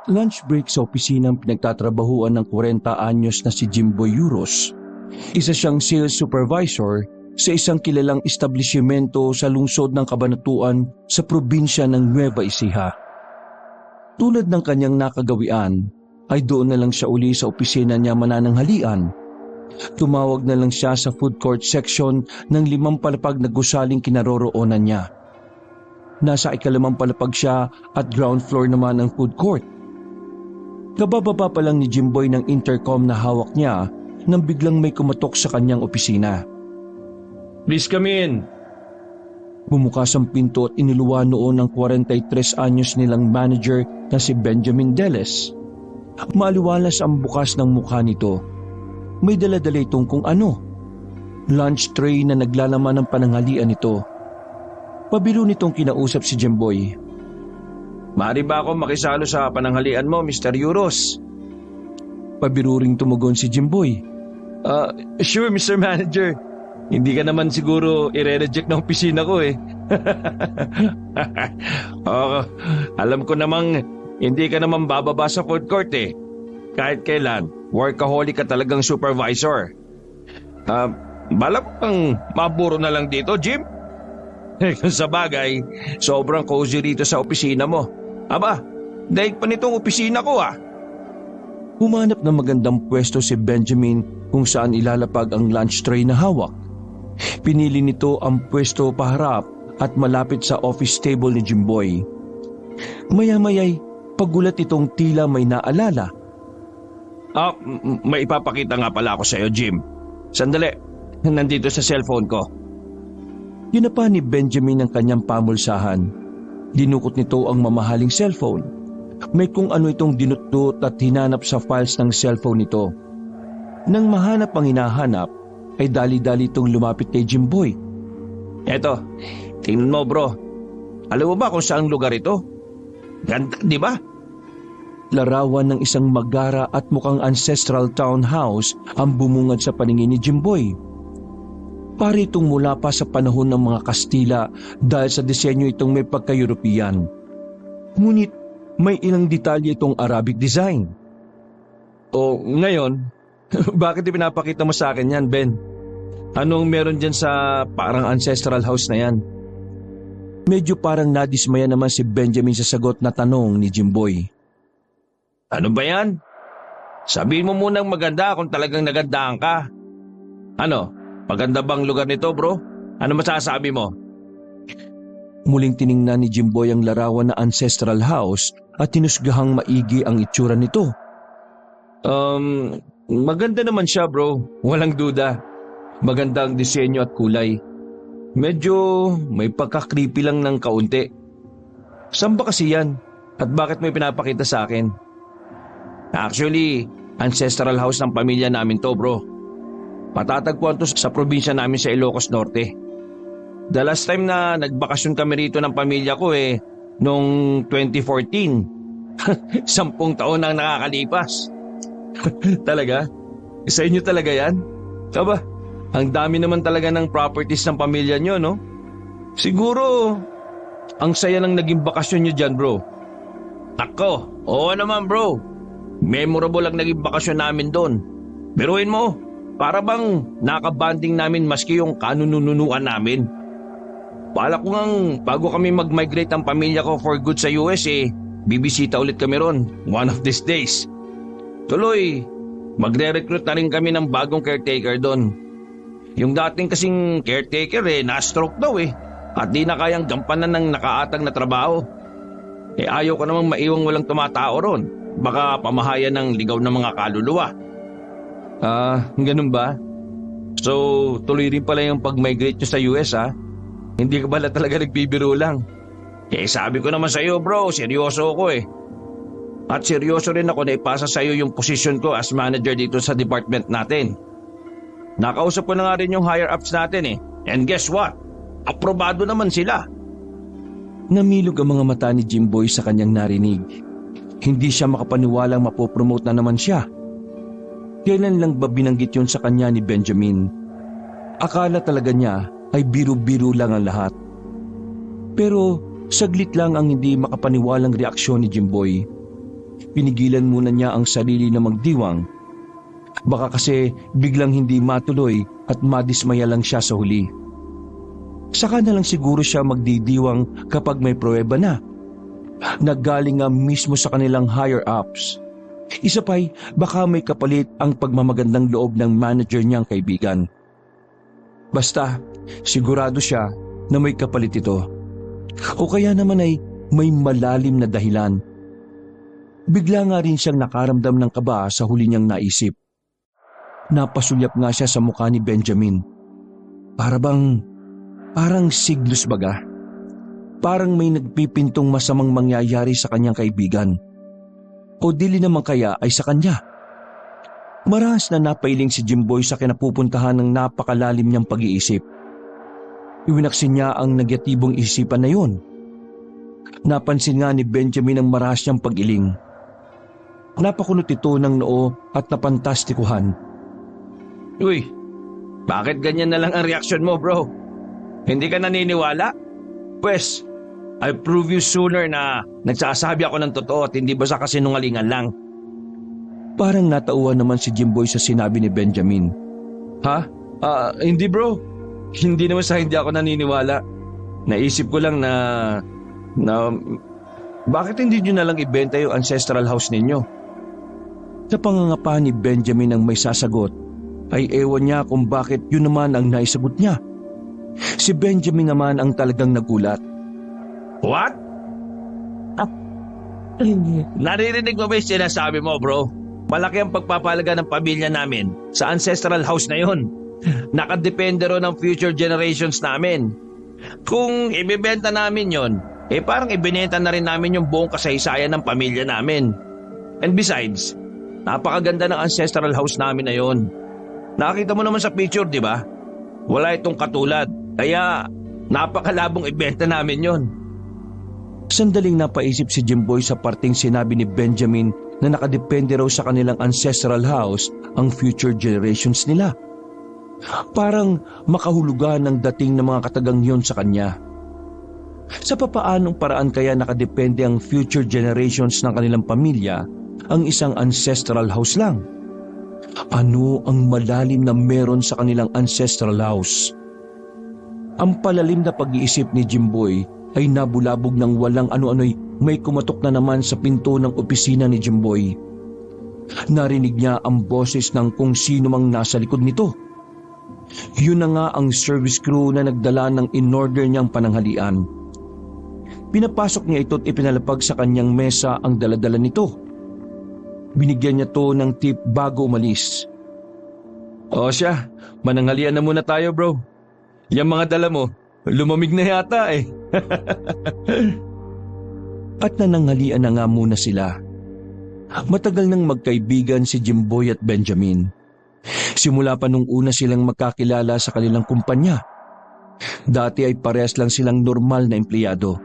Lunch break sa opisinang pinagtatrabahuan ng 40 anyos na si Jimboy Uros. Isa siyang sales supervisor sa isang kilalang establishmento sa lungsod ng Cabanatuan sa probinsya ng Nueva Ecija. Tulad ng kanyang nakagawian, ay doon na lang siya uli sa opisina niya manananghalian. Tumawag na lang siya sa food court section ng 5 palapag na gusaling kinaroroonan niya. Nasa 2 palapag siya at ground floor naman ang food court. Kabababa pa lang ni Jimboy ng intercom na hawak niya nang biglang may kumatok sa kanyang opisina. Please come in. Bumukas ang pinto at iniluwa noon ng 43 anyos nilang manager na si Benjamin Deles. Maliwalas ang bukas ng mukha nito. May dala-dala itong kung ano. Lunch tray na naglalaman ng pananghalian nito. Pabiro nitong kinausap si Jimboy. Maaari ba ako makisalo sa pananghalian mo, Mr. Uros? Pabiro ring tumugon si Jimboy. Sure, Mr. Manager. Hindi ka naman siguro i-reject ng opisina ko eh. Alam ko namang hindi ka naman bababa sa food court eh. Kahit kailan, workaholic ka talagang supervisor. Balak kang maburo na lang dito, Jim? Sa bagay, sobrang cozy rito sa opisina mo. Aba, daig pa nitong opisina ko ah. Humanap ng magandang pwesto si Benjamin kung saan ilalapag ang lunch tray na hawak. Pinili nito ang pwesto paharap at malapit sa office table ni Jimboy. Maya-maya'y pagulat itong tila may naalala. May ipapakita nga pala ako sa iyo, Jim. Sandali, nandito sa cellphone ko. Ginapa ni Benjamin ang kanyang pamulsahan. Dinukot nito ang mamahaling cellphone. May kung ano itong dinutdut at hinanap sa files ng cellphone nito. Nang mahanap ang hinahanap, ay dali-dali itong lumapit kay Jimboy. Eto, tingnan mo bro. Alam mo ba kung saang lugar ito? Ganda, di ba? Larawan ng isang magara at mukhang ancestral townhouse ang bumungad sa paningin ni Jimboy. Pari itong mula pa sa panahon ng mga Kastila dahil sa disenyo itong may pagka-European. Ngunit may ilang detalye itong Arabic design. O ngayon, bakit ipinapakita mo sa akin yan, Ben? Anong meron dyan sa parang ancestral house na yan? Medyo parang nadismaya naman si Benjamin sa sagot na tanong ni Jimboy. Ano ba yan? Sabihin mo munang maganda kung talagang nagandaan ka. Ano? Maganda bang lugar nito, bro? Ano masasabi mo? Muling tiningnan ni Jimboy ang larawan na ancestral house at tinusgahang maigi ang itsura nito. Maganda naman siya, bro. Walang duda. Maganda ang disenyo at kulay. Medyo may pagka-creepy lang ng kaunti. Saan ba kasi yan? At bakit may pinapakita sa akin? Actually, ancestral house ng pamilya namin to, bro. Patatagpuan to sa probinsya namin sa Ilocos Norte. The last time na nagbakasyon kami rito ng pamilya ko noong 2014. 10 taon nang nakakalipas. Talaga? Sa inyo talaga yan? Aba, ang dami naman talaga ng properties ng pamilya nyo, no? Siguro, ang saya ng naging bakasyon nyo dyan, bro. Ako, oo naman, bro. Memorable ang naging bakasyon namin doon. Biruin mo, para bang nakabanding namin maski yung kanununuan namin. Bala ko ngang bago kami mag-migrate ang pamilya ko for good sa US bibisita ulit kami ron one of these days. Tuloy, magre-recruit na rin kami ng bagong caretaker doon. Yung dating kasing caretaker na-stroke daw at di na kayang gampanan ng nakaatang na trabaho. Ayaw ko namang maiwang walang tumatao ron. Baka pamahayan ng ligaw ng mga kaluluwa. Ganun ba? So, tuloy rin pala yung pag-migrate nyo sa US Hindi ka pala talaga nagbibiro lang. Sabi ko naman sa iyo bro, seryoso ako At seryoso rin ako na ipasa sa iyo yung posisyon ko as manager dito sa department natin. Nakausap ko na nga rin yung higher ups natin And guess what? Aprobado naman sila. Namilog ang mga mata ni Jimboy sa kanyang narinig. Hindi siya makapaniwalang mapopromote na naman siya. Kailan lang ba binanggit yun sa kanya ni Benjamin? Akala talaga niya ay biro-biro lang ang lahat. Pero saglit lang ang hindi makapaniwalang reaksyon ni Jimboy. pinigilan muna niya ang sarili na magdiwang. Baka kasi biglang hindi matuloy at madismaya lang siya sa huli. Saka na lang siguro siya magdidiwang kapag may pruweba na. Naggaling nga mismo sa kanilang higher-ups. Isa pa'y baka may kapalit ang pagmamagandang loob ng manager niyang kaibigan. Basta, sigurado siya na may kapalit ito. O kaya naman ay may malalim na dahilan. Bigla nga rin siyang nakaramdam ng kaba sa huli niyang naisip. Napasulyap nga siya sa mukha ni Benjamin. Parang siglos baga. Parang may nagpipintong masamang mangyayari sa kanyang kaibigan. O dili naman kaya ay sa kanya. Marahas na napailing si Jimboy sa kinapupuntahan ng napakalalim niyang pag-iisip. Iwinaksin niya ang negatibong isipan na yun. Napansin nga ni Benjamin ang marahas niyang pag-iling. Napakunot ito ng noo at napantastikuhan. Uy, bakit ganyan na lang ang reaksyon mo, bro? Hindi ka naniniwala? Pwes, I'll prove you sooner na nagsasabi ako ng totoo at hindi basta kasinungalingan lang. Parang natauhan naman si Jimboy sa sinabi ni Benjamin. Ha? Hindi bro. Hindi naman sa hindi ako naniniwala. Naisip ko lang na bakit hindi nyo na lang ibenta yung ancestral house ninyo? Sa pangangapa ni Benjamin ang may sasagot, ay ewan niya kung bakit yun naman ang naisagot niya. Si Benjamin naman ang talagang nagulat. What? Naririnig mo ba yung sinasabi mo, bro? Malaki ang pagpapalaga ng pamilya namin sa ancestral house na yun. Nakadepende ron ng future generations namin. Kung ibibenta namin yon, parang ibinenta na rin namin yung buong kasaysayan ng pamilya namin. And besides, napakaganda ng ancestral house namin na yon. Nakita mo naman sa picture, di ba? Wala itong katulad, kaya napakalabong ibenta namin yon. Sandaling napaisip si Jimboy sa parting sinabi ni Benjamin na nakadepende raw sa kanilang ancestral house ang future generations nila. Parang makahulugan ng dating ng mga katagang yon sa kanya. Sa papaanong paraan kaya nakadepende ang future generations ng kanilang pamilya ang isang ancestral house lang? Ano ang malalim na meron sa kanilang ancestral house? Ang palalim na pag-iisip ni Jimboy ay nabulabog ng walang ano-ano'y may kumatok na naman sa pinto ng opisina ni Jimboy. Narinig niya ang boses ng kung sino mang nasa likod nito. Yun na nga ang service crew na nagdala ng in-order niyang pananghalian. Pinapasok niya ito at ipinalapag sa kanyang mesa ang daladala nito. Binigyan niya to ng tip bago umalis. O siya, mananghalian na muna tayo, bro. Yung mga dala mo, lumamig na yata eh. At nananghalian na nga muna sila. Matagal nang magkaibigan si Jimboy at Benjamin. Simula pa nung una silang magkakilala sa kanilang kumpanya. Dati ay parehas lang silang normal na empleyado.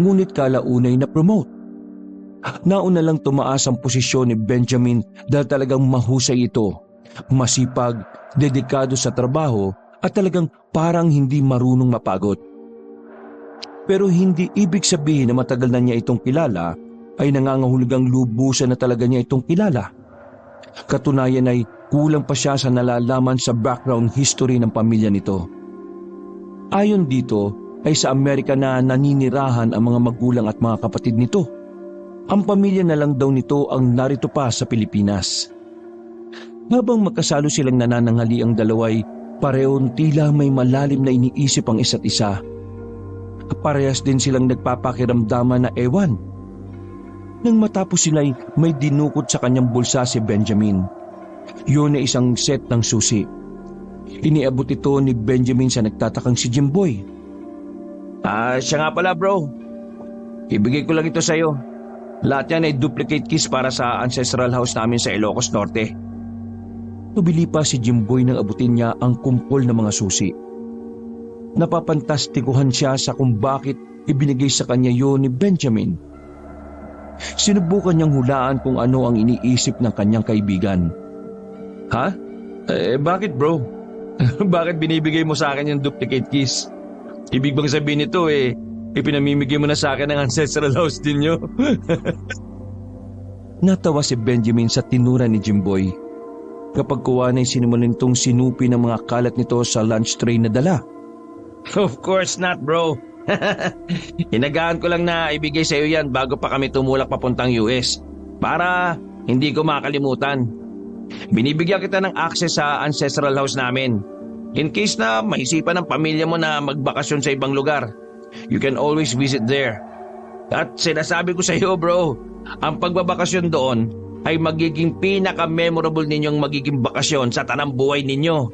Ngunit kalaunay na promote. Nauna lang tumaas ang posisyon ni Benjamin dahil talagang mahusay ito. Masipag, dedikado sa trabaho at talagang parang hindi marunong mapagod. Pero hindi ibig sabihin na matagal na niya itong kilala ay nangangahulugang lubusan na talaga niya itong kilala. Katunayan ay kulang pa siya sa nalalaman sa background history ng pamilya nito. Ayon dito ay sa Amerika na naninirahan ang mga magulang at mga kapatid nito. Ang pamilya na lang daw nito ang narito pa sa Pilipinas. Habang magkasalo silang nanananghali ang dalaway, parehong tila may malalim na iniisip ang isa't isa. Parehas din silang nagpapakiramdaman na ewan. Nang matapos sila'y may dinukot sa kanyang bulsa si Benjamin. Yun ay isang set ng susi. Iniabot ito ni Benjamin sa nagtatakang si Jimboy. Siya nga pala, bro. Ibigay ko lang ito sa'yo. Lahat yan ay duplicate keys para sa ancestral house namin sa Ilocos Norte. Tubili pa si Jimboy nang abutin niya ang kumpol ng mga susi. Napapantastikuhan siya sa kung bakit ibinigay sa kanya yun ni Benjamin. Sinubukan niyang hulaan kung ano ang iniisip ng kanyang kaibigan. Ha? Bakit bro? Bakit binibigay mo sa akin yung duplicate keys? Ibig bang sabihin nito ipinamimigay mo na sa akin ang ancestral house din nyo? Natawa si Benjamin sa tinura ni Jimboy. Kapag kuha na sinimulan itong sinupi ng mga kalat nito sa lunch tray na dala. Of course not, bro. Inagaan ko lang na ibigay sa iyo yan bago pa kami tumulak papuntang US para hindi ko makalimutan. Binibigyan kita ng access sa ancestral house namin. In case na maisipan ng pamilya mo na magbakasyon sa ibang lugar, you can always visit there. At sinasabi ko sa iyo, bro, ang pagbabakasyon doon ay magiging pinaka-memorable ninyong magiging bakasyon sa tanang buhay ninyo.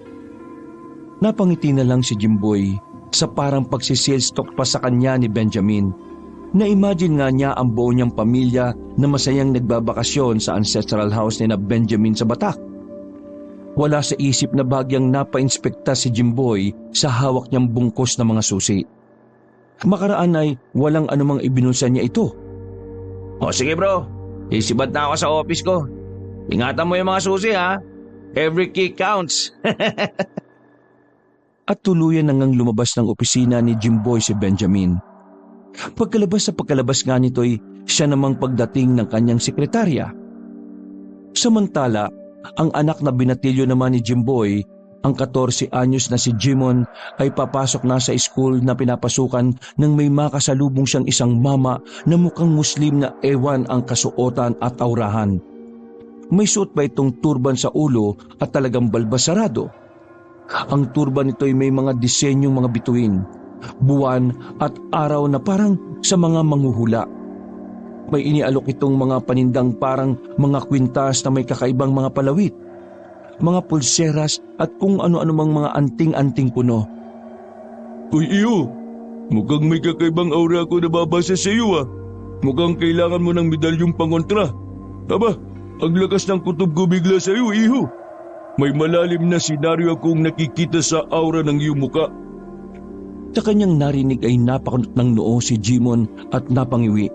Napangiti na lang si Jimboy sa parang pagsisales talk pa sa kanya ni Benjamin. Na-imagine nga niya ang buo niyang pamilya na masayang nagbabakasyon sa ancestral house ni na Benjamin sa Batak. Wala sa isip na bagyang napa-inspekta si Jimboy sa hawak niyang bungkos na mga susi. Makaraan ay walang anumang ibinulsa niya ito. O sige bro, isibad na ako sa office ko. Ingatan mo yung mga susi ha. Every kick counts. At tuluyan nang lumabas ng opisina ni Jimboy si Benjamin. Pagkalabas nga nito'y siya namang pagdating ng kanyang sekretarya. Samantala, ang anak na binatilyo naman ni Jimboy, ang 14 anyos na si Jimon, ay papasok na sa school na pinapasukan nang may makasalubong siyang isang mama na mukhang Muslim na ewan ang kasuotan at aurahan. May suot ba itong turban sa ulo at talagang balbasarado? Ang turban nito ay may mga disenyong mga bituin, buwan at araw na parang sa mga manghuhula. May inialok itong mga panindang parang mga kwintas na may kakaibang mga palawit, mga pulseras at kung ano-ano mang mga anting-anting puno. Uy iyo, mukhang may kakaibang aura ko na babasa sa iyo ah. Mukhang kailangan mo ng medalyong pangontra. Aba, ang lakas ng kutob ko bigla sa iyo, iho. May malalim na senaryo akong nakikita sa aura ng iyong muka. Sa kanyang narinig ay napakunot ng noo si Jimon at napangiwi.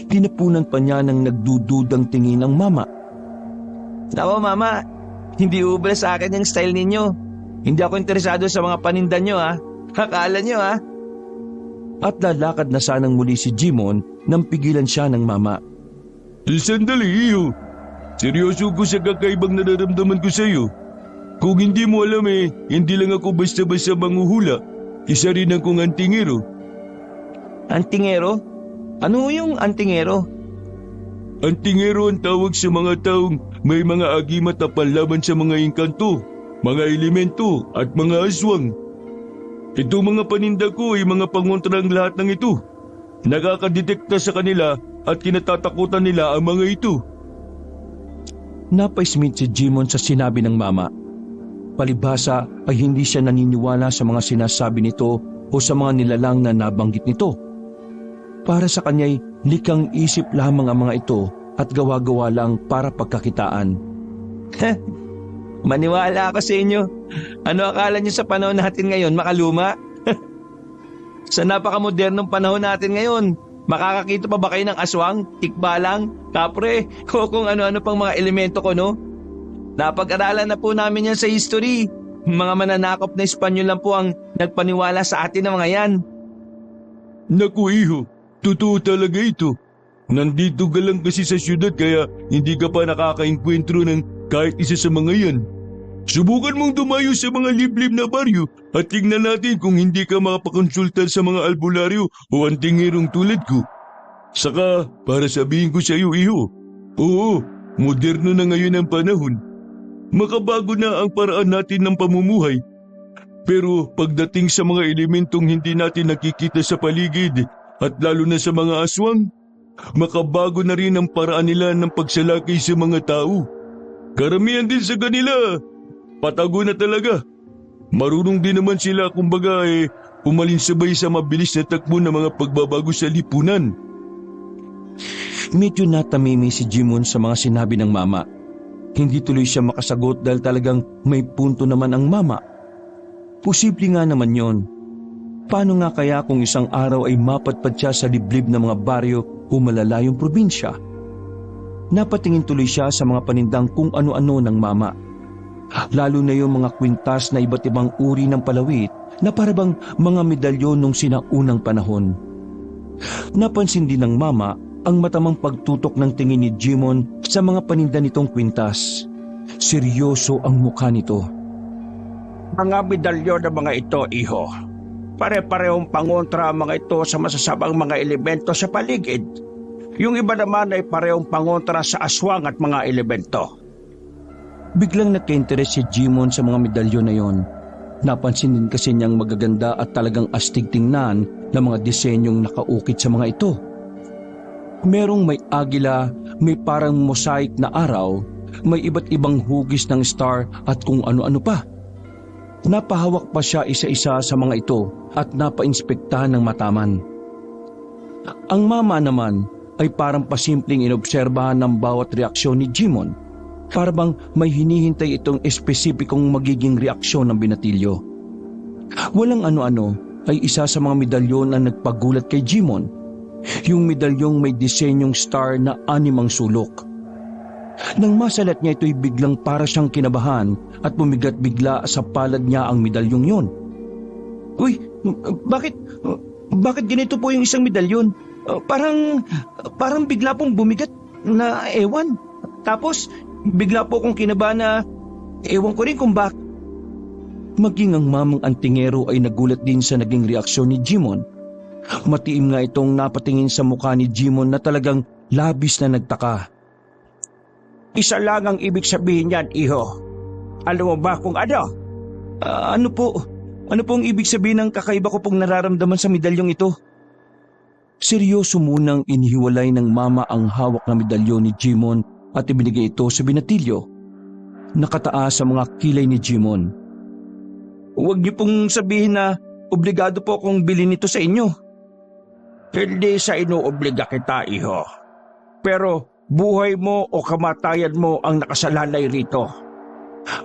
Tinapunan pa niya ng nagdududang tingin ang mama. Nako mama, hindi ubra sa akin yung style ninyo. Hindi ako interesado sa mga paninda nyo ha. Akala nyo ha. At lalakad na sanang muli si Jimon nang pigilan siya ng mama. Sandali iyo. Seryoso ko sa kakaibang nararamdaman ko sa iyo. Kung hindi mo alam hindi lang ako basta-basta manghuhula. Isa rin akong antingero. Antingero? Ano yung antingero? Antingero ang tawag sa mga taong may mga agimat na panlaban sa mga engkanto, mga elemento at mga aswang. Ito mga paninda ko ay mga pangontrang lahat ng ito. Nakakadetekta sa kanila at kinatatakutan nila ang mga ito. Napaismit si Jimon sa sinabi ng mama. Palibhasa ay hindi siya naniniwala sa mga sinasabi nito o sa mga nilalang na nabanggit nito. Para sa kanya'y likang isip lamang ang mga ito at gawa-gawa lang para pagkakitaan. Maniwala ako sa inyo. Ano akala niyo sa panahon natin ngayon, makaluma? Sa napakamodernong panahon natin ngayon, makakakita pa ba kayo ng aswang, tikbalang, kapre, o kung ano-ano pang mga elemento ko, no? Napag-aralan na po namin yan sa history. Mga mananakop na Espanyol lang po ang nagpaniwala sa atin ng mga yan. Naku iho, totoo talaga ito. Nandito ka lang kasi sa syudad kaya hindi ka pa nakakainkwentro ng kahit isa sa mga yan. Subukan mong dumayo sa mga liblib na baryo at tingnan natin kung hindi ka makapakonsulta sa mga albularyo o antingerong tulad ko. Saka, para sabihin ko sa iyo, iho, oo, moderno na ngayon ang panahon. Makabago na ang paraan natin ng pamumuhay. Pero pagdating sa mga elementong hindi natin nakikita sa paligid at lalo na sa mga aswang, makabago na rin ang paraan nila ng pagsalakay sa mga tao. Karamihan din sa kanila, patago na talaga. Marunong din naman sila kumbaga umalinsabay sa mabilis na takbo ng mga pagbabago sa lipunan. Medyo natamimi si Jimon sa mga sinabi ng mama. Hindi tuloy siya makasagot dahil talagang may punto naman ang mama. Posible nga naman yon. Paano nga kaya kung isang araw ay mapadpad siya sa liblib na mga baryo o malalayong probinsya? Napatingin tuloy siya sa mga panindang kung ano-ano ng mama. Lalo na yung mga kwintas na iba't ibang uri ng palawit na parabang mga medalyon nung sinaunang panahon. Napansin din ng mama ang matamang pagtutok ng tingin ni Jimon sa mga paninda nitong kwintas. Seryoso ang mukha nito. Mga medalyon ng mga ito, iho. Pare-parehong pangontra ang mga ito sa masasabang mga elemento sa paligid. Yung iba naman ay parehong pangontra sa aswang at mga elemento. Biglang nagka-interes si Jimon sa mga medalyon na yon. Napansin din kasi niyang magaganda at talagang astig tingnan ng mga disenyong nakaukit sa mga ito. Merong may agila, may parang mosaic na araw, may iba't ibang hugis ng star at kung ano-ano pa. Napahawak pa siya isa-isa sa mga ito at napainspektahan ng mataman. Ang mama naman ay parang pasimpleng inobserbahan ng bawat reaksyon ni Jimon. Para bang may hinihintay itong espesipikong magiging reaksyon ng binatilyo. Walang ano-ano ay isa sa mga medalyon na nagpagulat kay Jimon. Yung medalyong may disenyong star na 6 sulok. Nang masalat niya ito'y biglang para siyang kinabahan at bumigat bigla sa palad niya ang medalyong yon. Uy, bakit ganito po yung isang medalyon? Parang bigla pong bumigat na ewan. Tapos bigla po akong kinabahan na ewan ko rin kung bakit. Maging ang mamang antingero ay nagulat din sa naging reaksyon ni Jimon. Matiim nga itong napatingin sa mukha ni Jimon na talagang labis na nagtaka. Isa lang ang ibig sabihin niyan, iho. Alam mo ba kung ano? Ano po ang ibig sabihin ng kakaiba ko pong nararamdaman sa medalyong ito? Seryoso munang inihiwalay ng mama ang hawak na medalyon ni Jimon at ibinigay ito sa binatilyo. Nakataas sa mga kilay ni Jimon. Huwag niyo pong sabihin na obligado po akong bilhin ito sa inyo. Hindi sa inuobliga kita, iho. Pero buhay mo o kamatayan mo ang nakasalalay rito.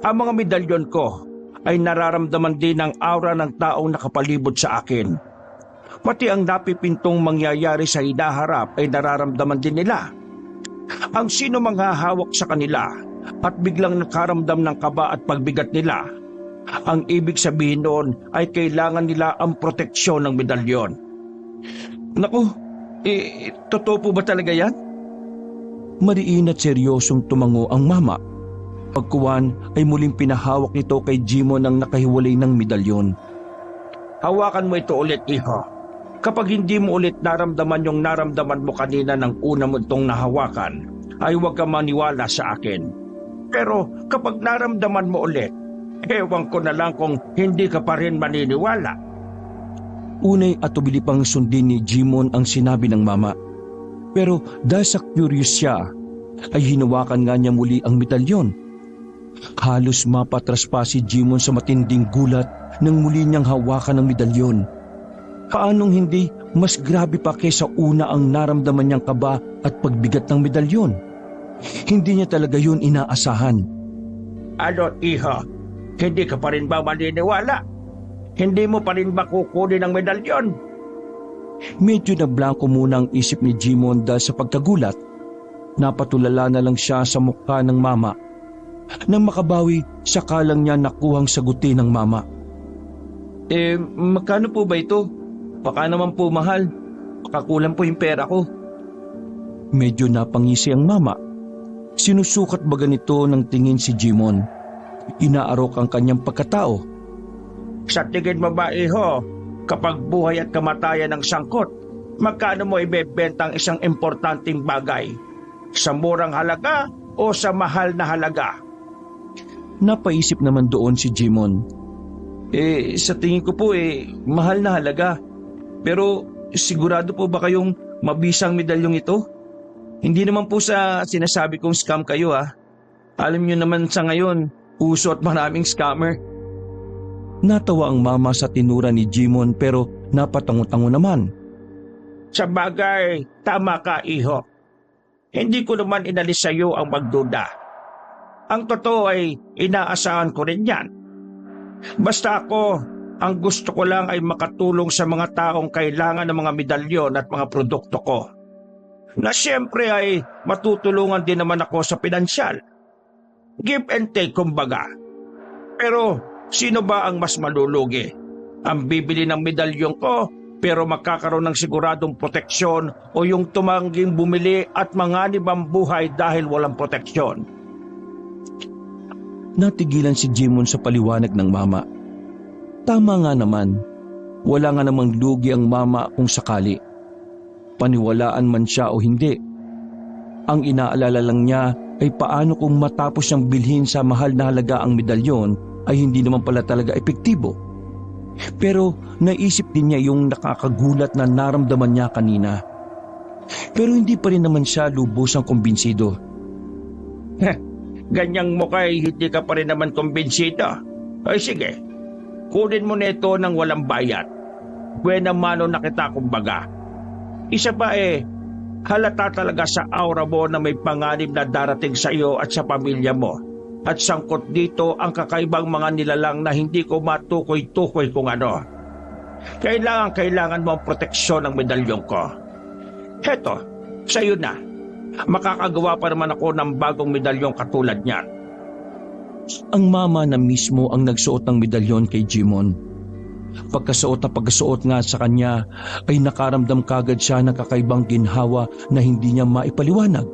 Ang mga medalyon ko ay nararamdaman din ang aura ng taong nakapalibot sa akin. Pati ang napipintong mangyayari sa hinaharap ay nararamdaman din nila. Ang sino mang hahawak sa kanila at biglang nakaramdam ng kaba at pagbigat nila, ang ibig sabihin noon ay kailangan nila ang proteksyon ng medalyon. Naku, totoo po ba talaga yan? Mariin at seryosong tumango ang mama. Pagkuwan ay muling pinahawak nito kay Jimon ang nakahiwalay ng medalyon. Hawakan mo ito ulit, iho. Kapag hindi mo ulit naramdaman yung naramdaman mo kanina ng una mo itong nahawakan, ay huwag ka maniwala sa akin. Pero kapag naramdaman mo ulit, ewan ko na lang kung hindi ka pa rin maniniwala. Unay at tubili pang sundin ni Jimon ang sinabi ng mama. Pero dahil sa curious siya, ay hinawakan nga niya muli ang medalyon. Halos mapatras pa si Jimon sa matinding gulat nang muli niyang hawakan ang medalyon. Paanong hindi mas grabe pa kaysa una ang naramdaman niyang kaba at pagbigat ng medalyon? Hindi niya talaga yun inaasahan. Ano, iho? Hindi ka pa rin ba maniniwala? Hindi mo pa rin ba kukunin ang medalyon? Medyo na blanko muna ang isip ni Jimon dahil sa pagkagulat. Napatulala na lang siya sa mukha ng mama. Nang makabawi, saka lang niya nakuhang sagutin ng mama. Magkano po ba ito? Baka naman po mahal. Kakulang po yung pera ko. Medyo napangisi ang mama. Sinusukat ba ganito ng tingin si Jimon? Inaarok ang kanyang pagkatao. Sa tingin mo ba, iho, kapag buhay at kamatayan ng sangkot, magkano mo ibebenta ang isang importanteng bagay? Sa murang halaga o sa mahal na halaga? Napaisip naman doon si Jimon. Sa tingin ko po mahal na halaga. Pero sigurado po ba kayong mabisang medalyong ito? Hindi naman po sa sinasabi kong scam kayo ha. Alam niyo naman sa ngayon, uso at maraming scammer. Natawa ang mama sa tinura ni Jimon pero napatango-tango naman. Sa bagay, tama ka, iho. Hindi ko naman inalis sa iyo ang magduda. Ang totoo ay inaasahan ko rin yan. Basta ako, ang gusto ko lang ay makatulong sa mga taong kailangan ng mga medalyon at mga produkto ko. Na siyempre ay matutulungan din naman ako sa pinansyal. Give and take kumbaga. Pero sino ba ang mas malulugi? Ang bibili ng medalyon ko pero magkakaroon ng siguradong proteksyon o yung tumangging bumili at manganib ang buhay dahil walang proteksyon. Natigilan si Jimon sa paliwanag ng mama. Tama nga naman, wala nga namang lugi ang mama kung sakali. Paniwalaan man siya o hindi. Ang inaalala lang niya ay paano kung matapos siyang bilhin sa mahal na halaga ang medalyon ay hindi naman pala talaga epektibo. Pero naisip din niya yung nakakagulat na naramdaman niya kanina. Pero hindi pa rin naman siya lubusang kumbinsido. Ganyang mukha'y hindi ka pa rin naman kumbinsido. Ay sige, kunin mo nito ng walang bayad. Buena mano na kita kumbaga. Isa pa halata talaga sa aura mo na may panganib na darating sa iyo at sa pamilya mo. At sangkot dito ang kakaibang mga nilalang na hindi ko matukoy-tukoy kung ano. Kailangan mo ang proteksyon ng medalyon ko. Heto, sa iyo na. Makakagawa pa naman ako ng bagong medalyong katulad niyan. Ang mama na mismo ang nagsuot ng medalyon kay Jimon. Pagkasuot nga sa kanya ay nakaramdam kagad siya ng kakaibang ginhawa na hindi niya maipaliwanag.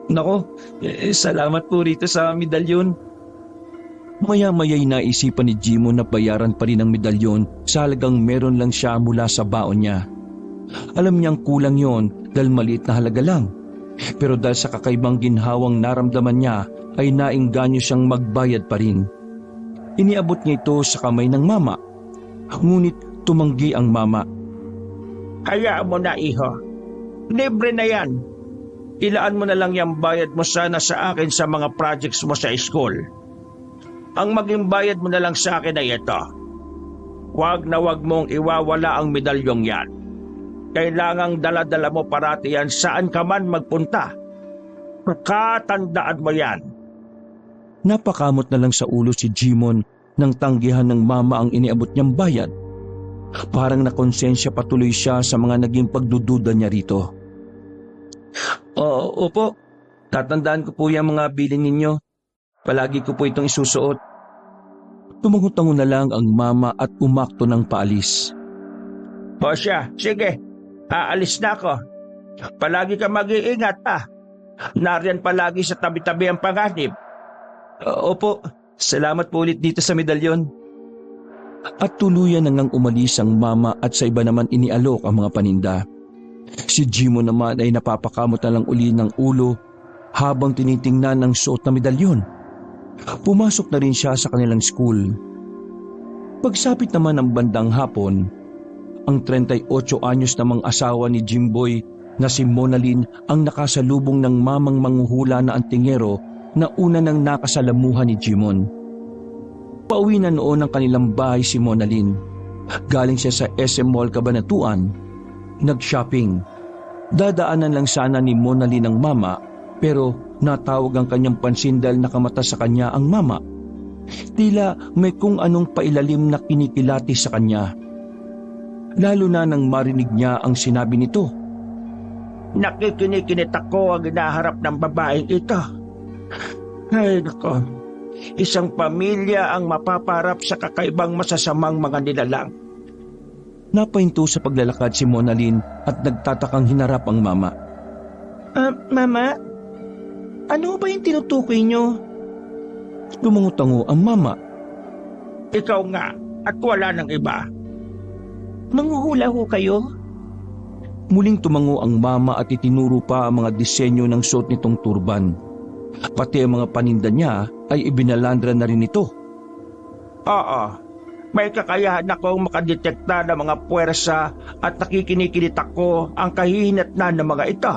Nako, salamat po rito sa medalyon. Maya-maya'y naisipan ni Jimon na bayaran pa rin ang medalyon sa halagang meron lang siya mula sa baon niya. Alam niyang kulang yon dahil maliit na halaga lang. Pero dahil sa kakaibang ginhawang naramdaman niya ay naengganyo siyang magbayad pa rin. Iniabot niya ito sa kamay ng mama. Ngunit tumanggi ang mama. Hayaan mo na, iho. Libre na yan. Ilaan mo na lang yung bayad mo sana sa akin sa mga projects mo sa school. Ang maging bayad mo na lang sa akin ay ito. Huwag na huwag mong iwawala ang medalyong yan. Kailangang dala-dala mo parati yan saan ka man magpunta. Katandaan mo yan. Napakamot na lang sa ulo si Jimon nang tanggihan ng mama ang iniabot niyang bayad. Parang nakonsensya patuloy siya sa mga naging pagdududa niya rito. Opo, tatandaan ko po yung mga bilin ninyo. Palagi ko po itong isusuot. Tumango-tango na lang ang mama at umakto ng paalis. O siya, sige, aalis na ako. Palagi ka mag-iingat ha. Nariyan palagi sa tabi-tabi ang panganib. Opo, salamat po ulit dito sa medalyon. At tuluyan nang umalis ang mama at sa iba naman inialok ang mga paninda. Si Jimon naman ay napapakamot na lang uli ng ulo habang tinitingnan ang suot na medalyon. Pumasok na rin siya sa kanilang school. Pagsapit naman ng bandang hapon, ang 38 anyos namang asawa ni Jimboy na si Monalyn ang nakasalubong ng mamang manghuhula na antingero na una nang nakasalamuhan ni Jimon. Pauwi na noon ang kanilang bahay si Monalyn. Galing siya sa SM Mall Cabanatuan. Nag-shopping. Dadaanan lang sana ni Monalyn ang mama pero natawag ang kanyang pansin dahil nakamata sa kanya ang mama. Tila may kung anong pailalim na kinikilati sa kanya. Lalo na nang marinig niya ang sinabi nito. Nakikinikinit ako ang hinaharap ng babaeng ito. Ay nako, isang pamilya ang mapaparap sa kakaibang masasamang mga nilalang. Napahinto sa paglalakad si Monalyn at nagtatakang hinarap ang mama. Mama, ano ba yung tinutukoy niyo? Tumango-tango ang mama. Ikaw nga at wala ng iba. Manghuhula ho kayo? Muling tumango ang mama at itinuro pa ang mga disenyo ng suot nitong turban. Pati ang mga paninda niya ay ibinalandra na rin ito. Oo, may kakayahan akong makadetekta ng mga puwersa at nakikinikinit ako ang kahihinatnan ng mga ito.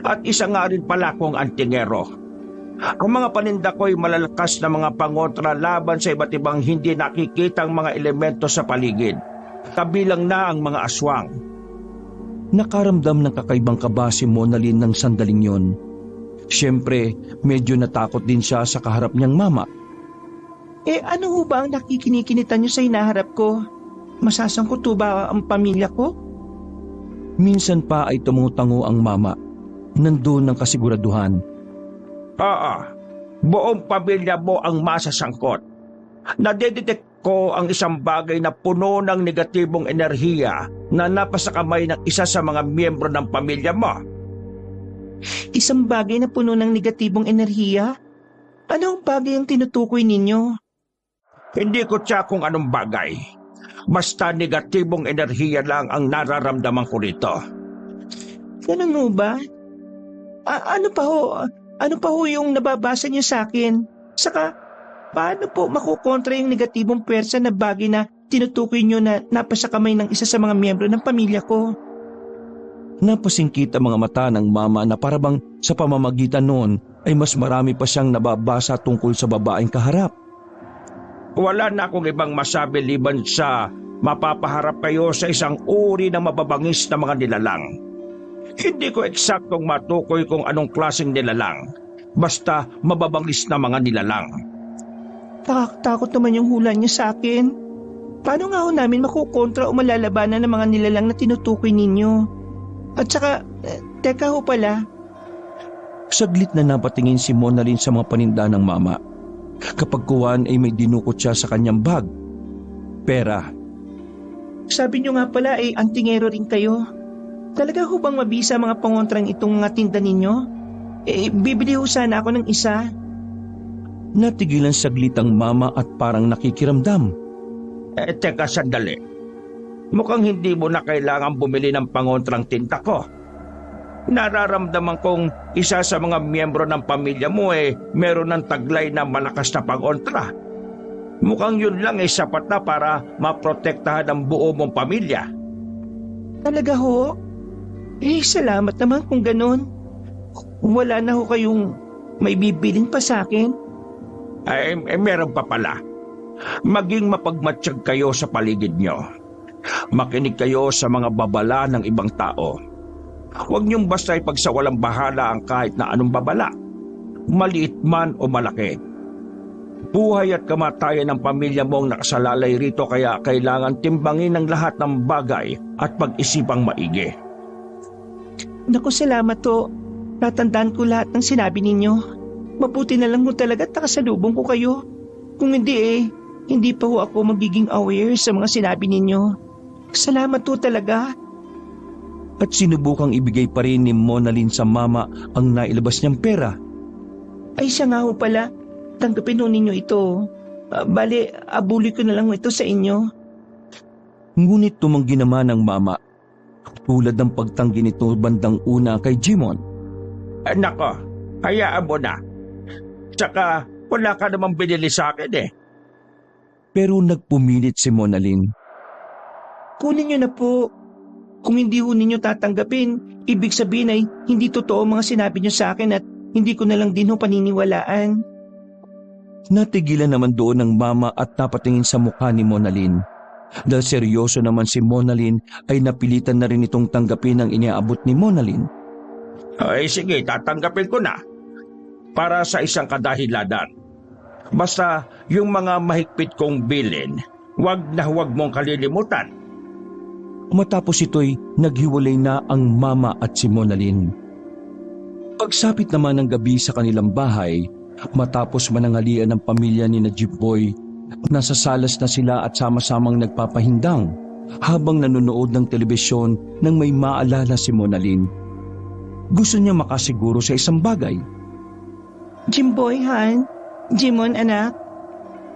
At isa nga rin pala akong antingero. Ang mga paninda ko ay malalakas na mga pangontra laban sa iba't ibang hindi nakikitang mga elemento sa paligid. Kabilang na ang mga aswang. Nakaramdam ng kakaibang kaba si Monalyn ng sandaling yon. Siyempre, medyo natakot din siya sa kaharap niyang mama. Ano ho ba ang nakikinitan niyo sa hinaharap ko? Masasangkot ho ba ang pamilya ko? Minsan pa ay tumutango ang mama. Nandun ang kasiguraduhan. Oo, buong pamilya mo ang masasangkot. Nadedetect ko ang isang bagay na puno ng negatibong enerhiya na napasa kamay ng isa sa mga miyembro ng pamilya mo. Isang bagay na puno ng negatibong enerhiya? Anong bagay ang tinutukoy ninyo? Hindi ko tiyak kung anong bagay. Basta negatibong enerhiya lang ang nararamdaman ko rito. Ganun mo ba? Ano pa ho yung nababasa niyo sa akin? Saka, paano po makukontra yung negatibong pwersa na bagay na tinutukoy niyo na napasa kamay ng isa sa mga miyembro ng pamilya ko? Napasingkit ang mga mata ng mama na parabang sa pamamagitan noon ay mas marami pa siyang nababasa tungkol sa babaeng kaharap. Wala na akong ibang masabi liban sa mapapaharap kayo sa isang uri ng mababangis na mga nilalang. Hindi ko eksaktong matukoy kung anong klaseng nilalang. Basta mababangis na mga nilalang. Takot naman yung hula niya sa akin. Paano nga ho namin makukontra o malalabanan ng mga nilalang na tinutukoy ninyo? At saka, teka ho pala. Saglit na napatingin si Monalyn sa mga paninda ng mama. Kapag kuwan ay may dinukot siya sa kanyang bag. Pera. Sabi niyo nga pala antingero rin kayo. Talaga ho bang mabisa mga pangontrang itong mga tinda ninyo? Bibili ho sana ako ng isa. Natigilan saglit ang mama at parang nakikiramdam. Teka sandali. Mukhang hindi mo na kailangan bumili ng pangontrang tinta ko. Nararamdaman kong isa sa mga miyembro ng pamilya mo meron ng taglay na malakas na pangontra. Mukhang yun lang sapat na para maprotektahan ang buo mong pamilya. Talaga ho? Salamat naman kung ganun. Wala na ho kayong may bibilin pa sa akin? Meron pa pala. Maging mapagmatsyag kayo sa paligid nyo. Makinig kayo sa mga babala ng ibang tao. Huwag niyong basta ipagsawalang bahala ang kahit na anong babala, maliit man o malaki. Buhay at kamatayan ng pamilya mo ang nakasalalay rito kaya kailangan timbangin ang lahat ng bagay at pag-isipang maigi. Naku, salamat to. Tatandaan ko lahat ng sinabi ninyo. Mabuti na lang mo talaga at nakasalubong ko kayo. Kung hindi hindi pa ho ako magiging aware sa mga sinabi ninyo. Salamat to talaga. At sinubukang ibigay pa rin ni Monalyn sa mama ang nailabas niyang pera. Ay siya nga ho pala, tanggapin ho ninyo ito. Bale, abuli ko na lang ito sa inyo. Ngunit tumanggi naman ang mama. Tulad ng pagtanggi nito bandang una kay Jimon. Nako, hayaan mo na. Tsaka wala ka namang binili sa akin Pero nagpumilit si Monalyn. Kunin niyo na po. Kung hindi ho ninyo tatanggapin, ibig sabihin ay hindi totoo mga sinabi niyo sa akin at hindi ko na lang din ho paniniwalaan. Natigilan naman doon ng mama at napatingin sa mukha ni Monalyn. Dahil seryoso naman si Monalyn ay napilitan na rin itong tanggapin ang iniaabot ni Monalyn. Sige, tatanggapin ko na. Para sa isang kadahilanan. Basta yung mga mahigpit kong bilin, huwag mong kalilimutan. Matapos ito'y naghiwalay na ang mama at si Monalyn. Pagsapit naman ng gabi sa kanilang bahay, matapos manangalian ng pamilya ni Jimboy, nasa salas na sila at sama-samang nagpapahindang habang nanonood ng telebisyon nang may maalala si Monalyn. Gusto niya makasiguro sa isang bagay. Jimboy, Han, Jimon, anak,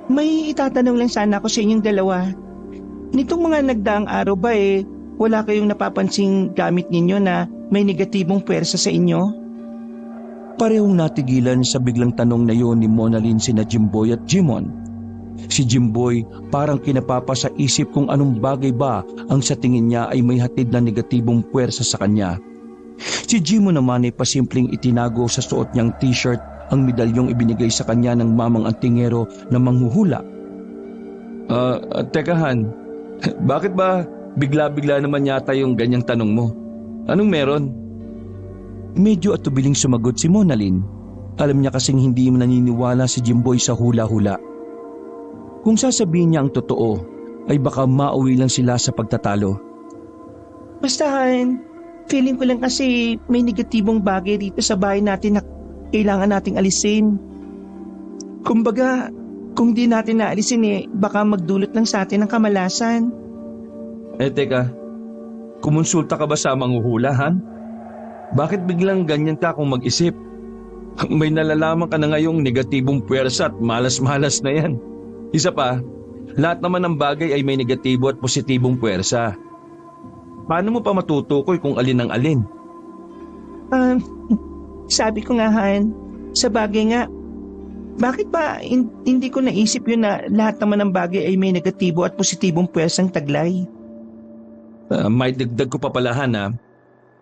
may itatanong lang sana ako sa inyong dalawa. Nitong mga nagdaang araw ba wala kayong napapansing gamit ninyo na may negatibong pwersa sa inyo? Parehong natigilan sa biglang tanong na yon ni Monalyn sina Jimboy at Jimon. Si Jimboy parang kinapapa sa isip kung anong bagay ba ang sa tingin niya ay may hatid na negatibong pwersa sa kanya. Si Jimon naman ay pasimpleng itinago sa suot niyang t-shirt ang medalyong ibinigay sa kanya ng mamang antingero na manghuhula. Teka Han, bakit ba bigla-bigla naman yata yung ganyang tanong mo? Anong meron? Medyo atubiling sumagot si Monalyn. Alam niya kasing hindi naniniwala si Jimboy sa hula-hula. Kung sasabihin niya ang totoo, ay baka mauwi lang sila sa pagtatalo. Basta Han, feeling ko lang kasi may negatibong bagay dito sa bahay natin na kailangan nating alisin. Kumbaga, Kung di natin naalisin baka magdulot lang sa atin ng kamalasan. Teka, kumonsulta ka ba sa manghuhulahan? Bakit biglang ganyan ka kung mag-isip? May nalalaman ka na ngayong negatibong puwersa at malas-malas na yan. Isa pa, lahat naman ng bagay ay may negatibo at positibong puwersa. Paano mo pa matutukoy kung alin ang alin? Sabi ko nga, Han, sa bagay nga, bakit ba hindi ko naisip yun na lahat naman ng bagay ay may negatibo at positibong puwersang taglay? May dagdag ko pa pala, Han.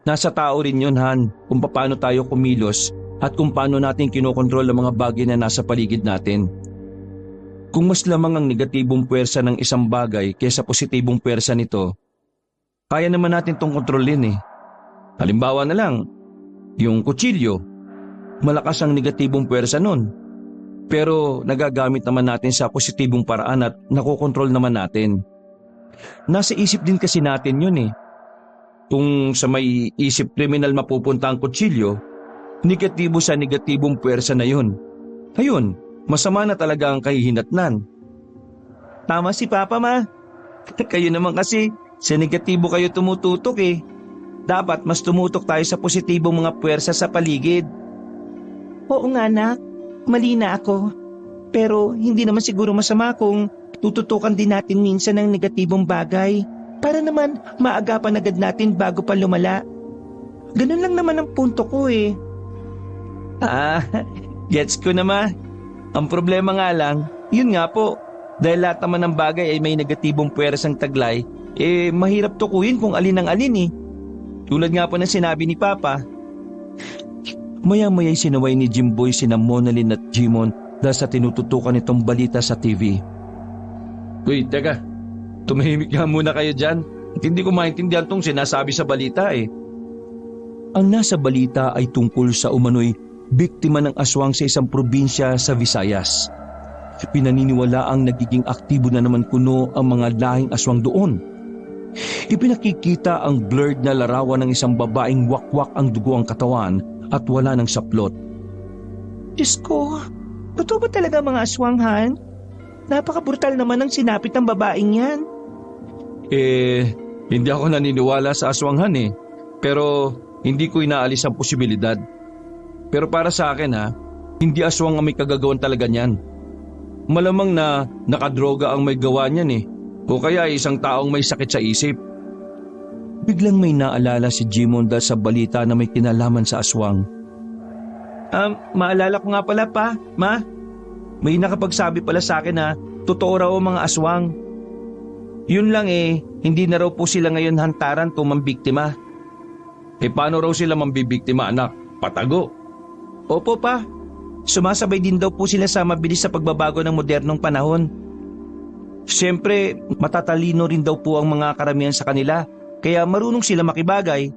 Nasa tao rin yun, Han, kung paano tayo kumilos at kung paano natin kinokontrol ang mga bagay na nasa paligid natin. Kung mas lamang ang negatibong puwersa ng isang bagay kaysa positibong puwersa nito, kaya naman natin tong kontrolin. Halimbawa na lang, yung kutsilyo, malakas ang negatibong puwersa nun. Pero nagagamit naman natin sa positibong paraan at nakokontrol naman natin. Nasa isip din kasi natin yun. Kung sa may isip kriminal mapupunta ang kutsilyo, negatibo sa negatibong puwersa na yun. Ayun, masama na talaga ang kahihinatnan. Tama si Papa, Ma. Kayo naman kasi, sa negatibo kayo tumututok. Dapat mas tumutok tayo sa positibong mga puwersa sa paligid. Oo nga, anak. Mali na ako. Pero hindi naman siguro masama kung tututukan din natin minsan ng negatibong bagay para naman maagapan agad natin bago pa lumala. Ganun lang naman ang punto ko. Gets ko naman. Ang problema nga lang, yun nga po, dahil lahat naman ng bagay ay may negatibong puwersang taglay, mahirap tukuyin kung alin ang alin. Tulad nga po ng sinabi ni Papa. Maya-maya'y sinaway ni Jimboy sina Monalyn at Jimon dahil sa tinututukan nitong balita sa TV. Uy, teka. Tumahimik nga muna kayo dyan. At hindi ko maintindihan tong sinasabi sa balita. Ang nasa balita ay tungkol sa umano'y biktima ng aswang sa isang probinsya sa Visayas. Pinaniniwala ang nagiging aktibo na naman kuno ang mga lahing aswang doon. Ipinakikita ang blurred na larawan ng isang babaeng wakwak ang dugo ang katawan at wala ng saplot. Diyos ko, totoo ba talaga mga aswang, Han? Napaka-brutal naman ang sinapit ng babaeng yan. Hindi ako naniniwala sa aswanghan. Pero hindi ko inaalis ang posibilidad. Pero para sa akin hindi aswang ang may kagagawan talaga niyan. Malamang na nakadroga ang may gawa niyan o kaya isang taong may sakit sa isip. Biglang may naalala si Jimon dahil sa balita na may kinalaman sa aswang. Maalala ko nga pala, Pa, Ma. May nakapagsabi pala sa akin na totoo raw ang mga aswang. Yun lang hindi na raw po sila ngayon hantaran kung mambiktima. Paano raw sila mambibiktima, anak? Patago? Opo, Pa. Sumasabay din daw po sila sa mabilis sa pagbabago ng modernong panahon. Siyempre, matatalino rin daw po ang mga karamihan sa kanila. Kaya marunong sila makibagay.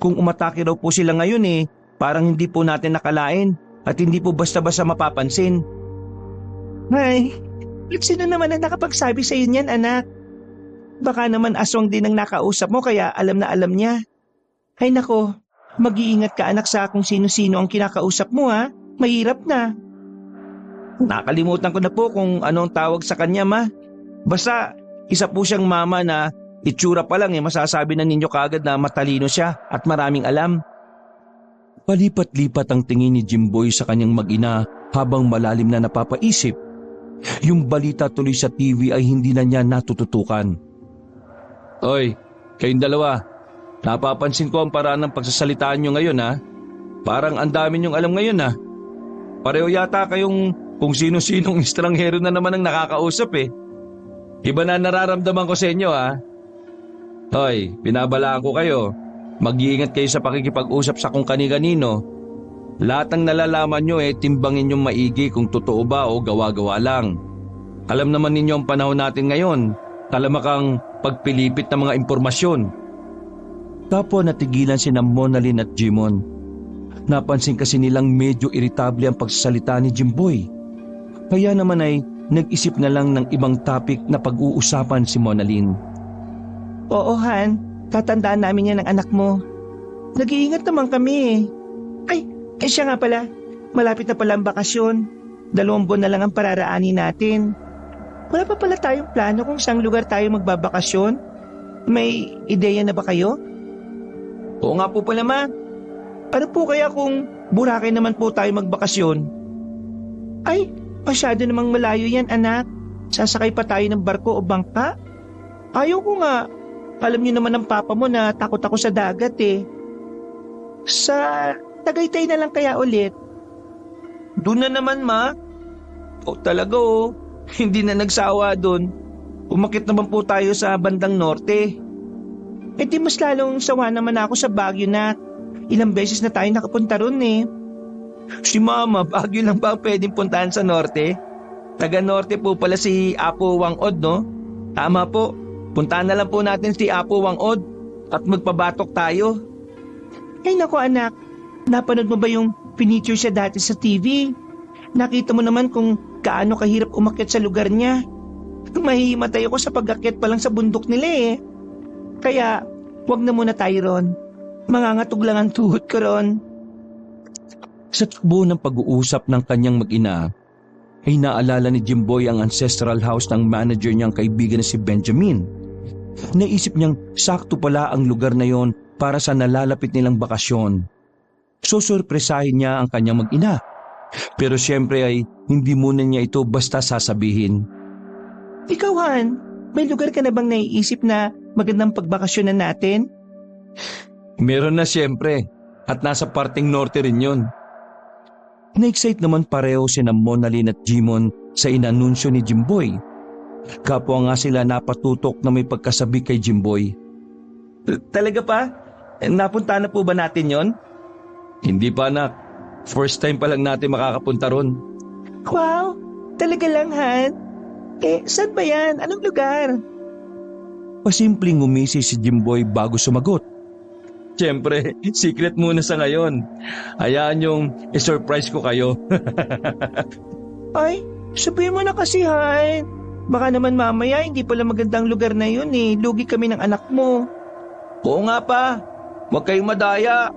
Kung umatake raw po sila ngayon parang hindi po natin nakalain at hindi po basta-basta mapapansin. Ay, sino naman ang nakapagsabi sa iyo niyan, anak? Baka naman aswang din ang nakausap mo kaya alam na alam niya. Ay nako, mag-iingat ka anak sa kung sino-sino ang kinakausap mo Mahirap na. Nakalimutan ko na po kung anong tawag sa kanya, Ma. Basta isa po siyang mama na itsura pa lang masasabi na ninyo kaagad na matalino siya at maraming alam. Palipat-lipat ang tingin ni Jimboy sa kanyang mag-ina habang malalim na napapaisip. Yung balita tuloy sa TV ay hindi na niya natututukan. Oy, kayong dalawa. Napapansin ko ang paraan ng pagsasalitaan nyo ngayon Parang ang dami nyong alam ngayon Pareho yata kayong kung sino-sinong estranghero na naman ang nakakausap Iba na nararamdaman ko sa inyo Hoy, pinabalaan ko kayo. Mag-iingat kayo sa pakikipag-usap sa kung kani-kanino. Lahat ng nalalaman nyo timbangin nyong maigi kung totoo ba o gawa-gawa lang. Alam naman ninyo ang panahon natin ngayon. Talamakang pagpilipit ng mga impormasyon. Tapos natigilan sina Monalyn at Jimon. Napansin kasi nilang medyo iritable ang pagsasalita ni Jimboy. Kaya naman ay nag-isip na lang ng ibang topic na pag-uusapan si Monalyn. Oo, Han. Tatandaan namin yan ng anak mo. Nag-iingat naman kami Ay, siya nga pala. Malapit na pala ang bakasyon. 2 buwan na lang ang pararaanin natin. Wala pa pala tayong plano kung saang lugar tayo magbabakasyon. May ideya na ba kayo? Oo nga po pala, Ma. Ano po kaya kung Boracay naman po tayo magbakasyon? Ay, masyado namang malayo yan, anak. Sasakay pa tayo ng barko o bangka? Ayaw ko nga. Alam niyo naman ng papa mo na takot ako sa dagat eh. Sa Tagaytay na lang kaya ulit. Doon na naman, Ma. O talaga oh. Hindi na nagsawa doon. Umakit naman po tayo sa bandang norte. Eh di mas lalong sawa naman ako sa Baguio na. Ilang beses na tayo nakapunta ron eh. Si Mama, Baguio lang ba ang pwedeng puntahan sa norte? Taga-norte po pala si Apo Wangod, no? Tama po. Puntahan na lang po natin si Apo Wangod at magpabatok tayo. Ay nako anak, napanood mo ba yung pinicture siya dati sa TV? Nakita mo naman kung gaano kahirap umakyat sa lugar niya. Mahihimatay ako sa pag-akyat pa lang sa bundok nila eh. Kaya, wag na muna tayo ron. Mangangatog lang ang tuhod ko ron. Sa takbo ng pag-uusap ng kanyang mag-ina, ay naalala ni Jimboy ang ancestral house ng manager niyang kaibigan na si Benjamin. Naisip niyang sakto pala ang lugar na yon para sa nalalapit nilang bakasyon. Susurpresahin niya ang kanyang mag-ina. Pero siyempre ay hindi muna niya ito basta sasabihin. Ikaw Han, may lugar ka na bang naiisip na magandang pagbakasyonan natin? Meron na siyempre at nasa parting norte rin yun. Na-excite naman pareho sina Monalyn at Jimon sa inanunsyo ni Jimboy. Kapwa nga sila napatutok na may pagkasabi kay Jimboy. Talaga pa? Napunta na po ba natin yon? Hindi pa anak. First time pa lang natin makakapunta ron. Wow, talaga lang Han? Eh, saan ba yan? Anong lugar? Pasimpleng ngumisi si Jimboy bago sumagot. Siyempre, secret muna sa ngayon. Hayaan yung i-surprise ko kayo. Ay, sabihin mo na kasi Han. Baka naman mamaya hindi pala magandang lugar na yun eh. Lugi kami ng anak mo. Oo nga pa. Huwag kayong madaya.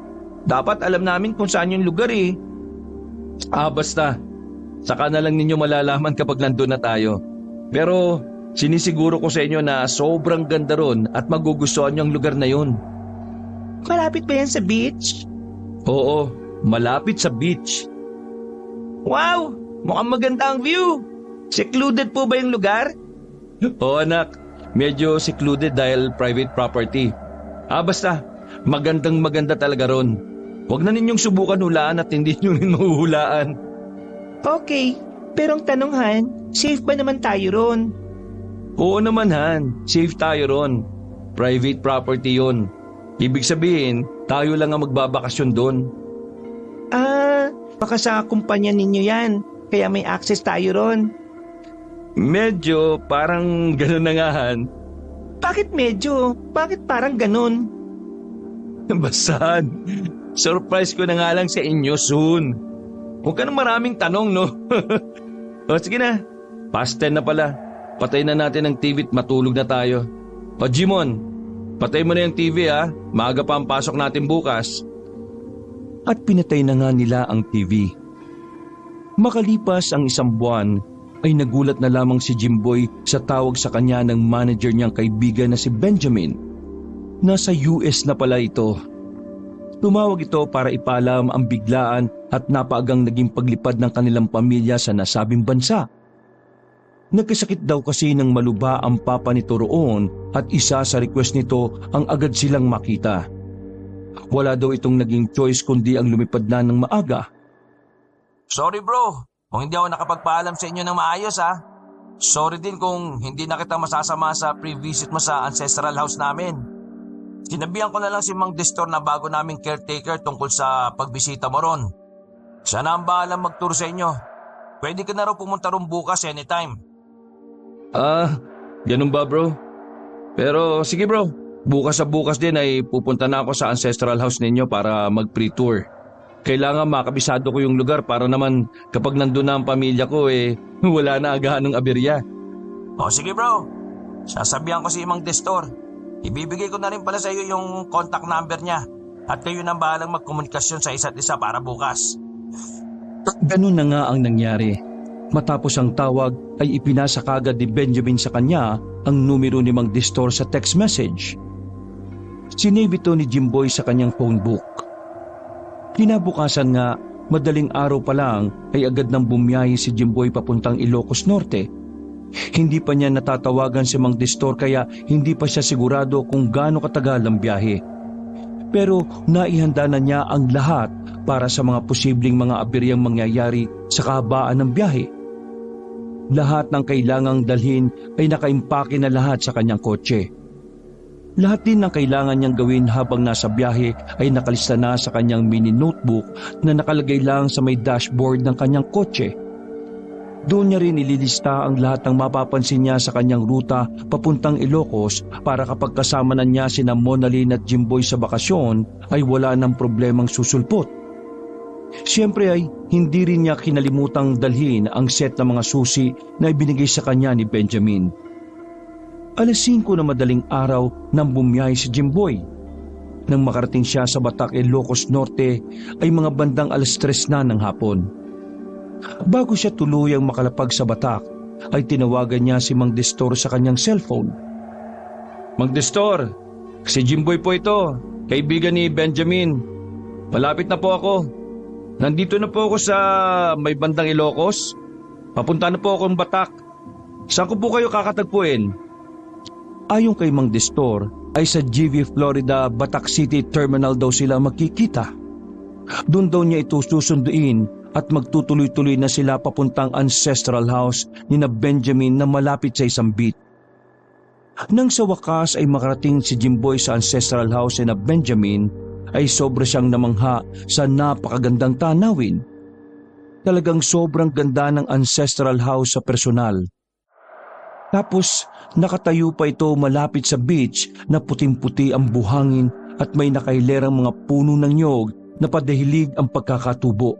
Dapat alam namin kung saan yung lugar eh. Basta. Saka na lang ninyo malalaman kapag nandun na tayo. Pero sinisiguro ko sa inyo na sobrang ganda ron at magugustuhan nyo ang lugar na yun. Malapit ba yan sa beach? Oo, malapit sa beach. Wow! Mukhang maganda ang view. Secluded po ba yung lugar? Oo anak, medyo secluded dahil private property. Basta, magandang maganda talaga ron. Huwag na ninyong subukan hulaan at hindi nyo rin mahuhulaan. Okay, pero ang tanong Han, safe ba naman tayo ron? Oo naman Han, safe tayo ron. Private property yon. Ibig sabihin, tayo lang ang magbabakasyon doon. Baka sa kumpanya ninyo yan, kaya may access tayo ron. Medyo parang gano'n na nga Han. Bakit medyo? Bakit parang ganun? Basan, surprise ko na nga lang sa inyo soon. Huwag ka nang maraming tanong, no? O sige na, past 10 na pala. Patay na natin ang TV at matulog na tayo. O Jimon, patay mo na yung TV ha. Maaga pa ang pasok natin bukas. At pinatay na nga nila ang TV. Makalipas ang 1 buwan, ay nagulat na lamang si Jimboy sa tawag sa kanya ng manager niyang kaibigan na si Benjamin. Nasa US na pala ito. Tumawag ito para ipaalam ang biglaan at napaagang naging paglipad ng kanilang pamilya sa nasabing bansa. Nagkasakit daw kasi ng maluba ang papa nito roon at isa sa request nito ang agad silang makita. Wala daw itong naging choice kundi ang lumipad na ng maaga. Sorry bro, kung hindi ako nakapagpaalam sa inyo ng maayos ha. Sorry din kung hindi na kita masasama sa pre-visit mo sa ancestral house namin. Sinabihan ko na lang si Mang Destor na bago naming caretaker tungkol sa pagbisita mo ron. Siya na ang bahalang mag-tour sa inyo. Pwede ka na raw pumunta ron bukas anytime. Ganun ba bro? Pero sige bro, bukas sa bukas din ay pupunta na ako sa ancestral house ninyo para mag-pre-tour. Kailangan makabisado ko yung lugar para naman kapag nandun na ang pamilya ko wala na agahan ng aberya. O sige bro, sasabihan ko si Mang Destor. Ibibigay ko na rin pala sa iyo yung contact number niya at kayo nang bahalang magkomunikasyon sa isa't isa para bukas. Ganun na nga ang nangyari. Matapos ang tawag ay ipinasa kagad ni Benjamin sa kanya ang numero ni Mang Destor sa text message. Sinave ito ni Jimboy sa kanyang phone book. Kinabukasan nga, madaling araw pa lang ay agad nang bumiyahe si Jimboy papuntang Ilocos Norte. Hindi pa niya natatawagan si Mang Destor kaya hindi pa siya sigurado kung gaano katagal ang biyahe. Pero naihanda na niya ang lahat para sa mga posibleng mga aberyang mangyayari sa kahabaan ng biyahe. Lahat ng kailangang dalhin ay nakaimpake na lahat sa kanyang kotse. Lahat din ng kailangan niyang gawin habang nasa biyahe ay nakalista na sa kanyang mini notebook na nakalagay lang sa may dashboard ng kanyang kotse. Doon niya rin ililista ang lahat ng mapapansin niya sa kanyang ruta papuntang Ilocos para kapag kasama na niya sina Monalyn at Jimboy sa bakasyon ay wala ng problemang susulpot. Siyempre ay hindi rin niya kinalimutang dalhin ang set ng mga susi na ibinigay sa kanya ni Benjamin. Alas 5 na madaling araw nang bumiyahe si Jimboy. Nang makarating siya sa Batac, Ilocos Norte ay mga bandang alas 3 na ng hapon. Bago siya tuluyang makalapag sa Batac ay tinawagan niya si Mang Destor sa kanyang cellphone. Mang Destor, si Jimboy po ito, kaibigan ni Benjamin. Malapit na po ako. Nandito na po ako sa may bandang Ilocos. Papunta na po akong Batac. Saan ko po kayo kakatagpuin? Ayon kay Mang Destor ay sa GV Florida Batac City Terminal daw sila magkikita. Doon daw niya ito susunduin at magtutuloy-tuloy na sila papuntang ancestral house ni na Benjamin na malapit sa isang beach. Nang sa wakas ay makarating si Jimboy sa ancestral house ni na Benjamin ay sobra siyang namangha sa napakagandang tanawin. Talagang sobrang ganda ng ancestral house sa personal. Tapos nakatayo pa ito malapit sa beach na puting-puti ang buhangin at may nakailerang mga puno ng nyog na padahilig ang pagkakatubo.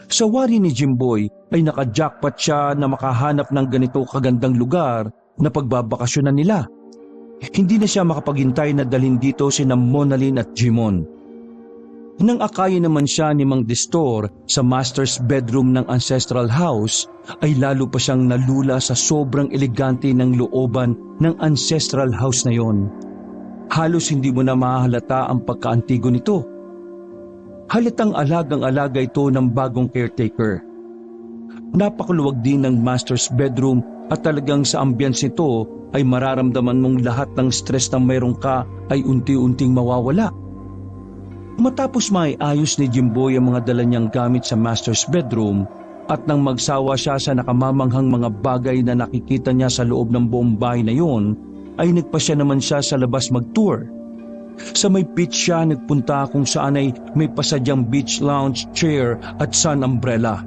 Sa wari ni Jimboy ay nakajackpot siya na makahanap ng ganito kagandang lugar na pagbabakasyonan nila. Hindi na siya makapaghintay na dalhin dito sina Monalyn at Jimon. Nang akayin naman siya ni Mang Destor sa master's bedroom ng ancestral house, ay lalo pa siyang nalula sa sobrang elegante ng looban ng ancestral house na yon. Halos hindi mo na mahahalata ang pagkaantigo nito. Halatang alagang-alaga ito ng bagong caretaker. Napakaluwag din ng master's bedroom at talagang sa ambience nito ay mararamdaman mong lahat ng stress na mayroon ka ay unti-unting mawawala. Matapos maiayos ni Jimboy ang mga dala niyang gamit sa master's bedroom at nang magsawa siya sa nakamamanghang mga bagay na nakikita niya sa loob ng buong bahay na yun, ay nagpasya naman siya sa labas mag-tour. Sa may beach siya nagpunta kung saan ay may pasadyang beach lounge chair at sun umbrella.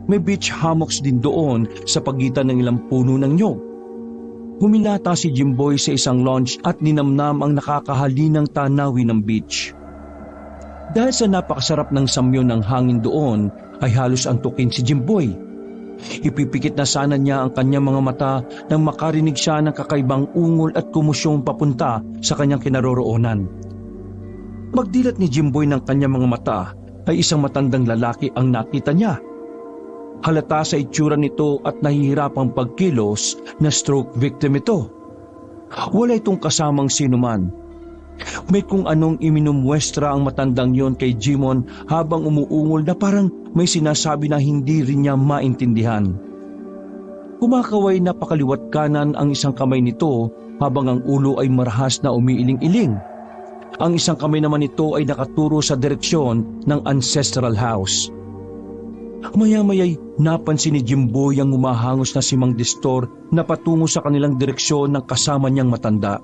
May beach hammocks din doon sa pagitan ng ilang puno ng nyog. Humilata si Jimboy sa isang lounge at ninamnam ang nakakahalinang tanawin ng beach. Dahil sa napakasarap ng samyo ng hangin doon ay halos antukin si Jimboy. Ipipikit na sana niya ang kanyang mga mata nang makarinig siya ng kakaibang ungol at kumusyong papunta sa kanyang kinaroroonan. Magdilat ni Jimboy ng kanyang mga mata ay isang matandang lalaki ang nakita niya. Halata sa itsura nito at nahihirapang pagkilos na stroke victim ito. Wala itong kasamang sinuman. May kung anong iminumwestra ang matandang yon kay Jimon habang umuungol na parang may sinasabi na hindi rin niya maintindihan. Kumakaway na pakaliwat kanan ang isang kamay nito habang ang ulo ay marahas na umiiling-iling. Ang isang kamay naman nito ay nakaturo sa direksyon ng ancestral house. Maya-maya'y napansin ni Jimboy ang humahangos na si Mang Destor na patungo sa kanilang direksyon ng kasama niyang matanda.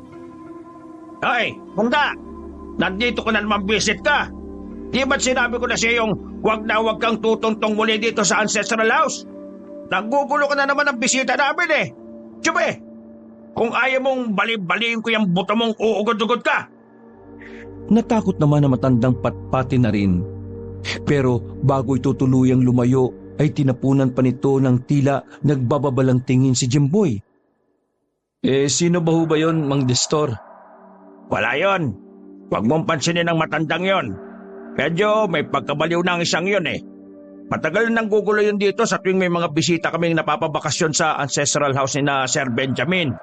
Ay, Munda! Nandito ko na naman visit ka. Di ba't sinabi ko na siya yung huwag kang tutuntong muli dito sa ancestral house? Nagugulo ka na naman ang bisita namin eh. Tiyube, kung ayaw mong bali-baliin ko yung buto mong uugod-ugod ka. Natakot naman na matandang patpati na rin. Pero bago ito tuluyang lumayo ay tinapunan pa nito ng tila nagbababalang tingin si Jimboy. Sino ba ho ba yun, Mang Destor? Wala yon. Huwag mong pansinin ang matandang yon. Medyo may pagkabaliw na ang isang yon eh. Matagal nang gugulo yun dito sa tuwing may mga bisita kaming napapabakasyon sa ancestral house ni na Sir Benjamin.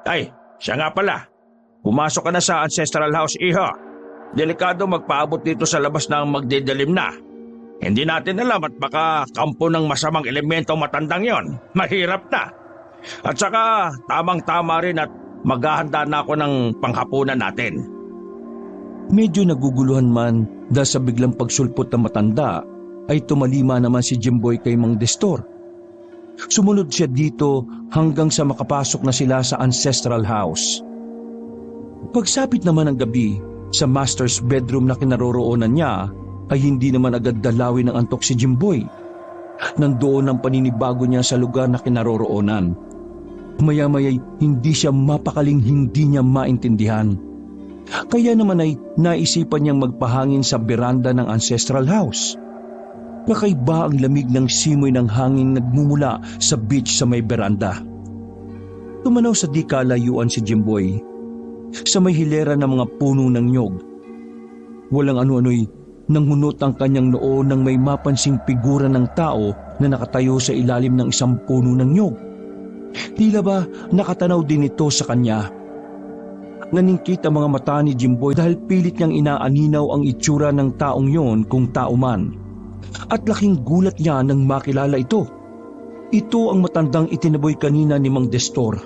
Ay, siya nga pala. Pumasok ka na sa ancestral house, iho. Delikado magpaabot dito sa labas ng magdidilim na. Hindi natin alam at baka kampo ng masamang elemento matandang yon. Mahirap na. At saka tamang-tama rin at maghahanda na ako ng panghapunan natin. Medyo naguguluhan man dahil sa biglang pagsulpot ng matanda, ay tumalima naman si Jimboy kay Mang Destor. Sumunod siya dito hanggang sa makapasok na sila sa ancestral house. Pagsapit naman ng gabi, sa master's bedroom na kinaroroonan niya, ay hindi naman agad dalawin ng antok si Jimboy. Nandoon ang paninibago niya sa lugar na kinaroroonan. Maya-maya'y hindi siya mapakaling hindi niya maintindihan. Kaya naman ay naisipan niyang magpahangin sa beranda ng ancestral house. Kakaiba ang lamig ng simoy ng hangin nagmumula sa beach sa may beranda. Tumanaw sa di kalayuan si Jimboy sa may hilera ng mga puno ng nyog. Walang ano-ano'y nanghunot ang kanyang noo nang may mapansing figura ng tao na nakatayo sa ilalim ng isang puno ng nyog. Tila ba nakatanaw din ito sa kanya. Naningkit ang mga mata ni Jimboy dahil pilit niyang inaaninaw ang itsura ng taong yon kung tao man. At laking gulat niya nang makilala ito. Ito ang matandang itinaboy kanina ni Mang Destor.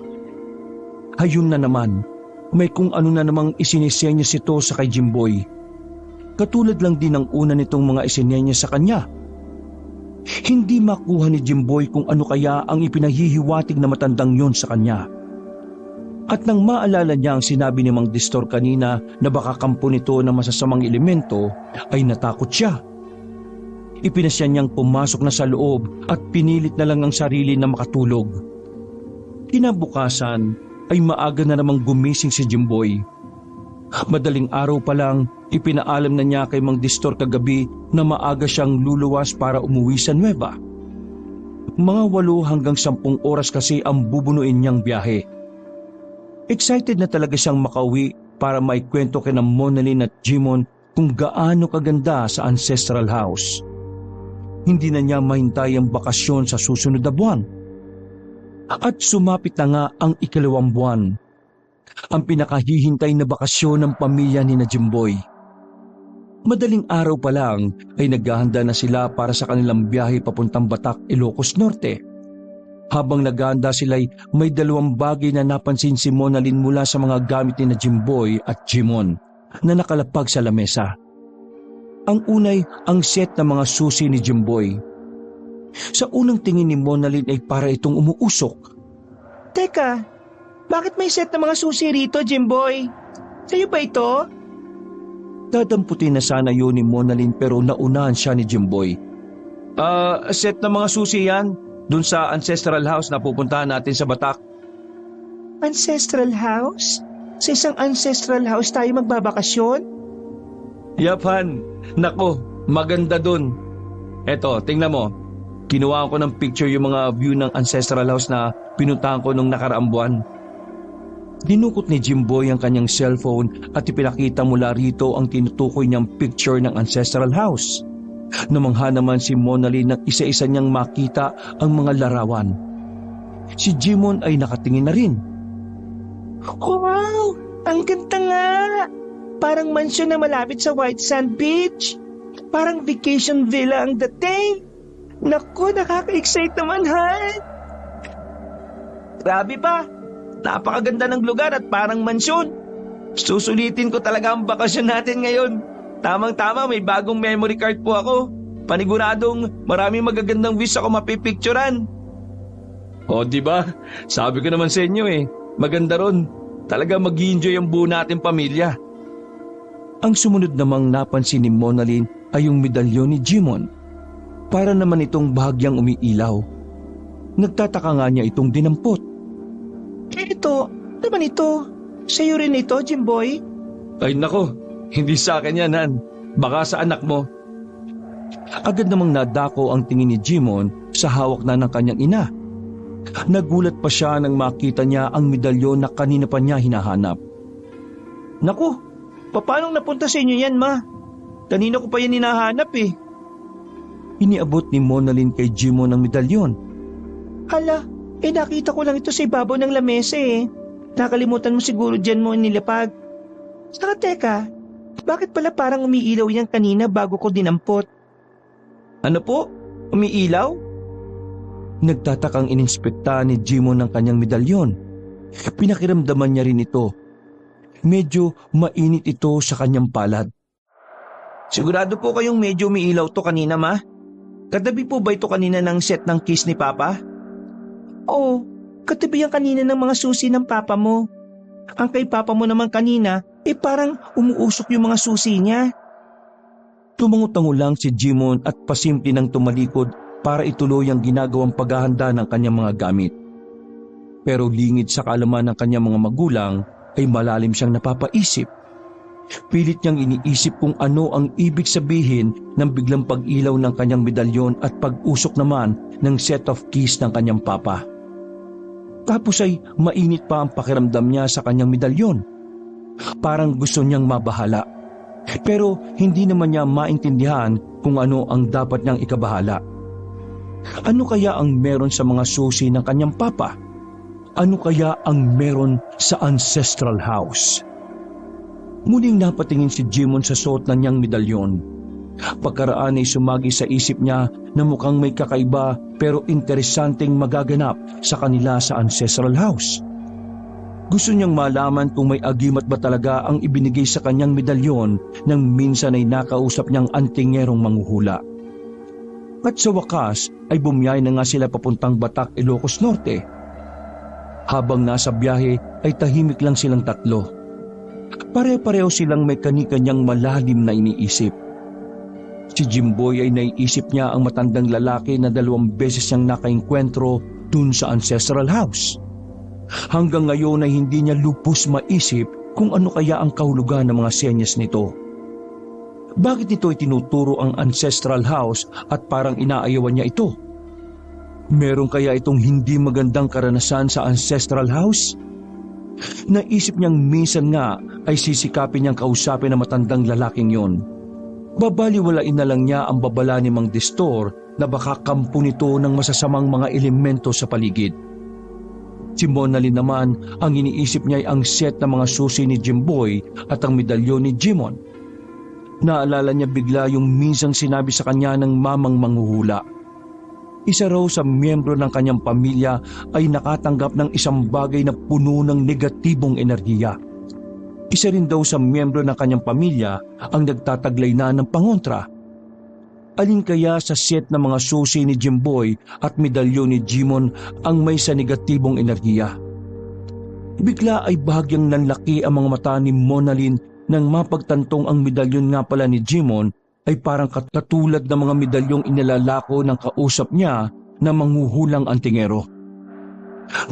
Hayun na naman, may kung ano na namang isinesenyas ito sa kay Jimboy. Katulad lang din ng una nitong mga isinenyas sa kanya. Hindi makuha ni Jimboy kung ano kaya ang ipinahihiwatig na matandang yon sa kanya. At nang maalala niya ang sinabi ni Mang Destor kanina na baka kampo nito na masasamang elemento, ay natakot siya. Ipinasya niyang pumasok na sa loob at pinilit na lang ang sarili na makatulog. Kinabukasan ay maaga na namang gumising si Jimboy. Madaling araw pa lang, ipinaalam na niya kay Mang Destor kagabi na maaga siyang luluwas para umuwi sa Nueva. Mga 8 hanggang 10 oras kasi ang bubunuin niyang biyahe. Excited na talaga siyang makauwi para maikwento kina Monalyn at Jimon kung gaano kaganda sa ancestral house. Hindi na niya mahintay ang bakasyon sa susunod na buwan. At sumapit na nga ang 2nd buwan. Ang pinakahihintay na bakasyon ng pamilya ni na Jimboy. Madaling araw pa lang ay naghahanda na sila para sa kanilang biyahe papuntang Batac, Ilocos Norte. Habang naghahanda sila'y may 2 bagay na napansin si Monalyn mula sa mga gamit ni na Jimboy at Jimon na nakalapag sa lamesa. Ang unay ang set ng mga susi ni Jimboy. Sa unang tingin ni Monalyn ay para itong umuusok. Teka, bakit may set ng mga susi rito, Jimboy? Sa'yo ba ito? Dadamputin na sana yun ni Monalyn pero naunahan siya ni Jimboy. Set ng mga susi yan. Dun sa ancestral house na pupuntahan natin sa Batac. Ancestral house? Sa isang ancestral house tayo magbabakasyon? Yapan, nako, maganda dun. Eto, tingnan mo. Kinuha ko ng picture yung mga view ng ancestral house na pinuntahan ko nung nakaraang buwan. Dinukot ni Jimboy ang kanyang cellphone at ipinakita mula rito ang tinutukoy niyang picture ng ancestral house. Namangha naman si Monalyn na isa-isa niyang makita ang mga larawan. Si Jimon ay nakatingin na rin. Wow! Ang ganda nga! Parang mansyon na malapit sa White Sand Beach. Parang vacation villa ang dating. Naku, nakaka-excite naman, Han! Grabe pa! Napakaganda ng lugar at parang mansyon. Susulitin ko talaga ang bakasyon natin ngayon. Tamang-tama, may bagong memory card po ako. Paniguradong maraming magagandang views ako mapipicturan. O, diba? Sabi ko naman sa inyo maganda ron. Talaga mag-i-enjoy ang buo nating pamilya. Ang sumunod namang napansin ni Monalyn ay yung medalyon ni Jimon. Para naman itong bahagyang umiilaw. Nagtataka nga niya itong dinampot. Ito, naman ito. Sa'yo rin ito, Jimboy? Ay nako, hindi sa akin yan, Han. Baka sa anak mo. Agad namang nadako ang tingin ni Jimon sa hawak na ng kanyang ina. Nagulat pa siya nang makita niya ang medalyon na kanina pa niya hinahanap. Naku, paano napunta sa inyo yan, Ma? Kanina ko pa yan hinahanap Iniabot ni Monalyn kay Jimon ang medalyon. Hala, nakita ko lang ito sa ibabaw ng lamesa eh. Nakalimutan mo siguro dyan mo nilapag. Saka teka, bakit pala parang umiilaw yan kanina bago ko dinampot? Ano po? Umiilaw? Nagtatakang ininspekta ni Jimon ang kanyang medalyon. Pinakiramdaman niya rin ito. Medyo mainit ito sa kanyang palad. Sigurado po kayong medyo umiilaw to kanina, ma? Katabi po ba ito kanina ng set ng kiss ni Papa? Oo, katabi yan kanina ng mga susi ng papa mo. Ang kay papa mo naman kanina, parang umuusok yung mga susi niya. Tumangutango lang si Jimon at pasimple nang tumalikod para ituloy ang ginagawang paghahanda ng kanyang mga gamit. Pero lingid sa kaalaman ng kanyang mga magulang ay malalim siyang napapaisip. Pilit niyang iniisip kung ano ang ibig sabihin ng biglang pag-ilaw ng kanyang medalyon at pag-usok naman ng set of keys ng kanyang papa. Tapos ay mainit pa ang pakiramdam niya sa kanyang medalyon. Parang gusto niyang mabahala. Pero hindi naman niya maintindihan kung ano ang dapat niyang ikabahala. Ano kaya ang meron sa mga susi ng kanyang papa? Ano kaya ang meron sa ancestral house? Muling napatingin si Jimon sa suot na niyang medalyon. Pagkaraan ay sumagi sa isip niya na mukhang may kakaiba pero interesanteng magaganap sa kanila sa ancestral house. Gusto niyang malaman kung may agimat ba talaga ang ibinigay sa kanyang medalyon nang minsan ay nakausap niyang antingerong manghuhula. At sa wakas ay bumiyay na nga sila papuntang Batac, Ilocos Norte. Habang nasa biyahe ay tahimik lang silang tatlo. Pare-pareho silang may kani-kanyang malalim na iniisip. Si Jimboy ay naiisip niya ang matandang lalaki na 2 beses niyang nakaengkwentro dun sa ancestral house. Hanggang ngayon ay hindi niya lubos maisip kung ano kaya ang kahulugan ng mga senyas nito. Bakit nito itinuturo ang ancestral house at parang inaayawan niya ito? Meron kaya itong hindi magandang karanasan sa ancestral house? Naisip niyang minsan nga ay sisikapin niyang kausapin ang matandang lalaking yon. Babaliwalain na lang niya ang babala ni Mang Destor na baka kampo nito ng masasamang mga elemento sa paligid. Si Monalyn naman, ang iniisip niya ay ang set ng mga susi ni Jimboy at ang medalyon ni Jimon. Naalala niya bigla yung minsang sinabi sa kanya ng mamang manghuhula. Isa raw sa miyembro ng kanyang pamilya ay nakatanggap ng isang bagay na puno ng negatibong enerhiya. Isa rin daw sa miyembro ng kanyang pamilya ang nagtataglay na ng pangontra. Alin kaya sa set ng mga susi ni Jimboy at medalyon ni Jimon ang may sa negatibong enerhiya? Bigla ay bahagyang nanlaki ang mga mata ni Monalyn nang mapagtantong ang medalyon nga pala ni Jimon ay parang katulad ng mga medalyong inilalako ng kausap niya na manghuhulang antingero.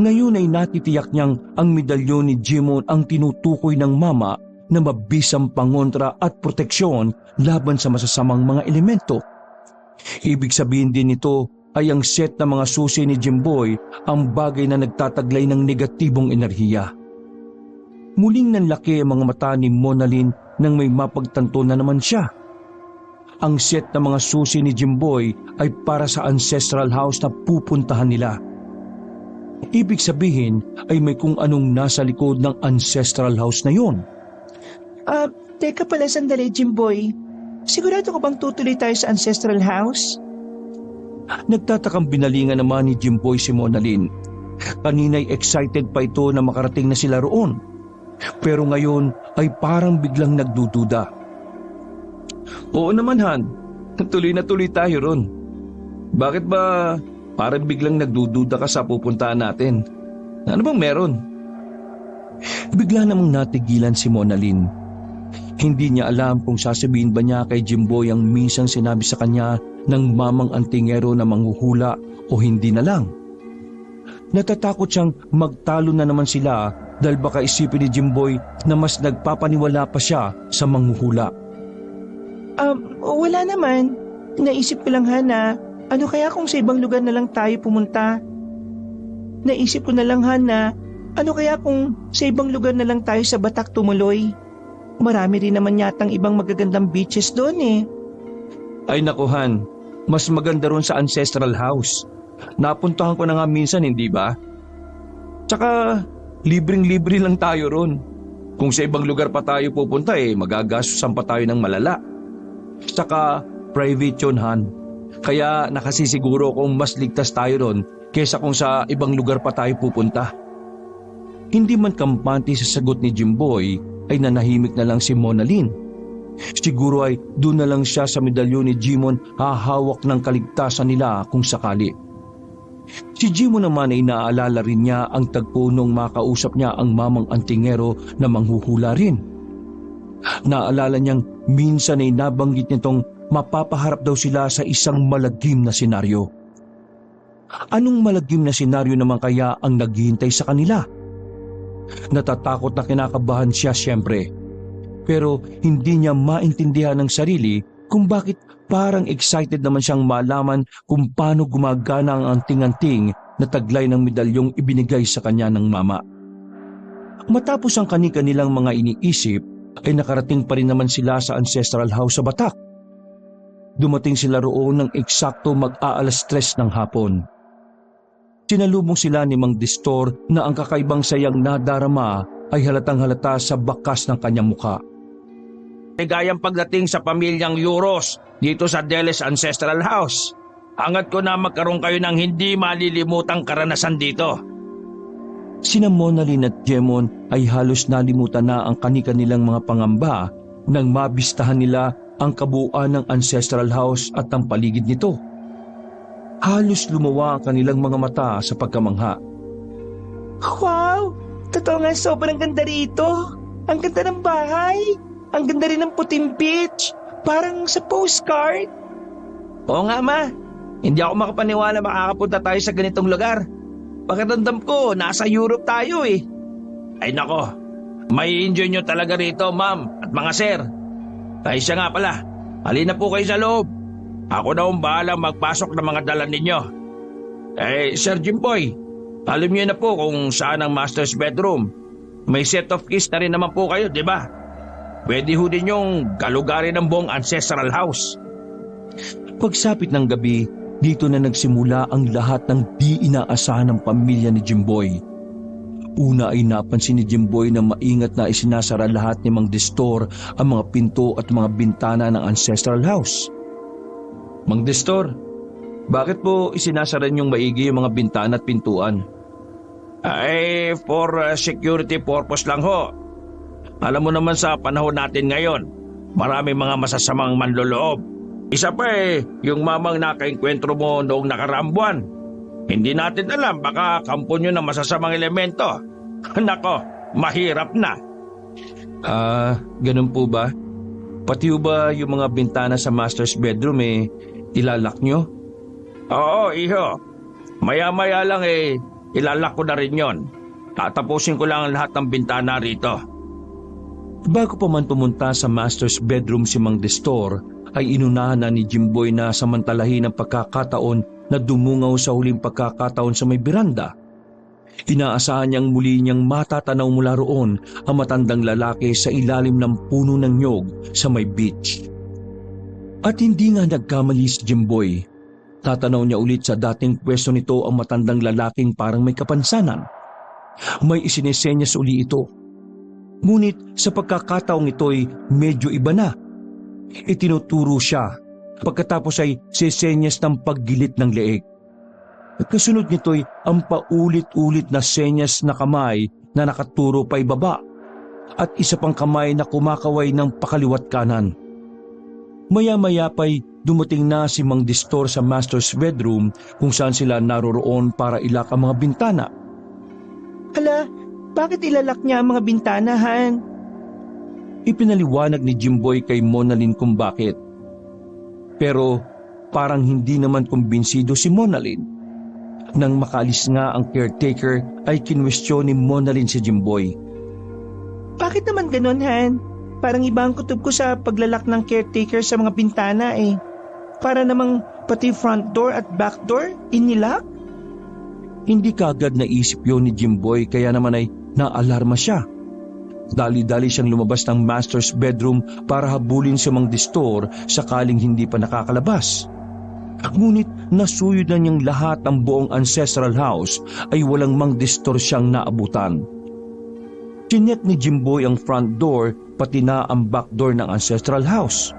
Ngayon ay natitiyak niyang ang medalyon ni Jimon ang tinutukoy ng mama na mabisang pangontra at proteksyon laban sa masasamang mga elemento. Ibig sabihin din nito ay ang set ng mga susi ni Jimboy ang bagay na nagtataglay ng negatibong enerhiya. Muling nanlaki ang mga mata ni Monalyn nang may mapagtanto na naman siya. Ang set ng mga susi ni Jimboy ay para sa ancestral house na pupuntahan nila. Ibig sabihin ay may kung anong nasa likod ng ancestral house na yon. Teka pala sandali, Jimboy. Sigurado ka bang tutuloy tayo sa ancestral house? Nagtatakang binalingan naman ni Jimboy si Monalyn. Kanina'y excited pa ito na makarating na sila roon. Pero ngayon ay parang biglang nagdududa. Oo naman, Han. Tuloy na tuloy tayo ron. Bakit ba parang biglang nagdududa ka sa pupuntahan natin? Ano bang meron? Bigla namang natigilan si Monalyn. Hindi niya alam kung sasabihin ba niya kay Jimboy ang minsang sinabi sa kanya ng mamang antingero na manghuhula o hindi na lang. Natatakot siyang magtalo na naman sila dahil baka isipin ni Jimboy na mas nagpapaniwala pa siya sa manghuhula. Wala naman. Naisip ko lang, Hana, ano kaya kung sa ibang lugar na lang tayo pumunta? Naisip ko na lang, Hana, ano kaya kung sa ibang lugar na lang tayo sa Batac tumuloy? Marami rin naman yatang ibang magagandang beaches doon eh. Ay naku, Han, Mas maganda ron sa ancestral house. Napuntahan ko na nga minsan, hindi ba? Tsaka, libreng-libre lang tayo ron. Kung sa ibang lugar pa tayo pupunta magagastusan pa tayo ng malala. Tsaka, private yun, Han. Kaya nakasisiguro kung mas ligtas tayo ron kesa kung sa ibang lugar pa tayo pupunta. Hindi man kampante sa sagot ni Jimboy ay nanahimik na lang si Mona Lynn. Siguro ay doon na lang siya sa medalyon ni Jimon hahawak ng kaligtasan nila kung sakali. Si Jimon naman ay naaalala rin niya ang tagpo nung makausap niya ang mamang antingero na manghuhula rin. Naalala niyang minsan ay nabanggit nitong mapapaharap daw sila sa isang malagim na senaryo. Anong malagim na senaryo naman kaya ang naghihintay sa kanila? Natatakot na kinakabahan siya siyempre. Pero hindi niya maintindihan ng sarili kung bakit parang excited naman siyang malaman kung paano gumagana ang anting-anting na taglay ng medalyong ibinigay sa kanya ng mama. Matapos ang kani-kanilang mga iniisip, ay nakarating pa rin naman sila sa ancestral house sa Batak. Dumating sila roon ng eksakto mag-aalas 3 ng hapon. Sinalubong sila ni Mang Distor na ang kakaibang sayang nadarama ay halatang halata sa bakas ng kanyang mukha. Ligayang pagdating sa pamilyang Euros dito sa Deles Ancestral House. Angat ko na magkaroon kayo ng hindi malilimutang karanasan dito. Sina Mona Lynn at Jemon ay halos nalimutan na ang kani-kanilang mga pangamba nang mabistahan nila ang kabuuan ng Ancestral House at ang paligid nito. Halos lumawa ang kanilang mga mata sa pagkamangha. Wow! Totoo nga, sobrang ganda rito. Ang ganda ng bahay. Ang ganda rin ng puting beach. Parang sa postcard. Oo nga, Ma. Hindi ako makapaniwala makakapunta tayo sa ganitong lugar. Pakiramdam ko, nasa Europe tayo eh. Ay nako, may enjoy nyo talaga rito, Ma'am at mga sir. Ay siya nga pala, halina po kayo sa loob. Ako na bahala magpasok ng mga dala ninyo. Sir Jimboy, alam niyo na po kung saan ang master's bedroom. May set of keys na rin naman po kayo, di ba? Pwede ho din yung galugarin ng buong ancestral house. Pagsapit ng gabi, dito na nagsimula ang lahat ng di inaasahan ng pamilya ni Jimboy. Una ay napansin ni Jimboy na maingat na isinasara lahat ni Mang Distor ang mga pinto at mga bintana ng ancestral house. Mang Distor, bakit po isinasara niyong maigi yung mga bintana at pintuan? For security purpose lang ho. Alam mo naman sa panahon natin ngayon, marami mga masasamang manloloob. Isa pa yung mamang nakainkwentro mo noong nakaraang buwan. Hindi natin alam, baka kampo nyo ng masasamang elemento. Nako, mahirap na. Ganun po ba? Pati ba yung mga bintana sa master's bedroom ilalak nyo? Oo, iho. Maya-maya lang ilalak ko na rin yon. Tatapusin ko lang lahat ng bintana rito. Bago pa man pumunta sa master's bedroom si Mang Distor, ay inunahan na ni Jimboy na samantalahin ang pagkakataon na dumungaw sa huling pagkakataon sa may beranda. Inaasahan niyang muli niyang matatanaw mula roon ang matandang lalaki sa ilalim ng puno ng nyog sa may beach. At hindi nga nagkamali si Jimboy. Tatanaw niya ulit sa dating pwesto nito ang matandang lalaking parang may kapansanan. May isinisenyas uli ito. Ngunit sa pagkakataong ito'y medyo iba na. Itinuturo siya, pagkatapos ay sesenyas ng paggilit ng leeg. Kasunod nito'y ang paulit-ulit na senyas na kamay na nakaturo pa ibaba at isa pang kamay na kumakaway ng pakaliwat kanan. Maya-maya pa'y dumating na si Mang Distor sa master's bedroom kung saan sila naroroon para ilak ang mga bintana. Hala, bakit ilalak niya ang mga bintana, Han? Ipinaliwanag ni Jimboy kay Mona Lynn kung bakit. Pero parang hindi naman kumbinsido si Mona Lynn. Nang makaalis nga ang caretaker ay kinwestiyon ni Mona Lynn si Jimboy. Bakit naman ganun, Han? Parang iba ang kutob ko sa paglalak ng caretaker sa mga bintana Para namang pati front door at back door inilak? Hindi kaagad naisip yun ni Jimboy kaya naman ay naalarma siya. Dali-dali siyang lumabas ng master's bedroom para habulin si Mang Distor sakaling hindi pa nakakalabas. Ngunit nasuyod na niyang lahat ang buong ancestral house ay walang mang distorsyang naabutan. Chinek ni Jimboy ang front door pati na ang back door ng ancestral house.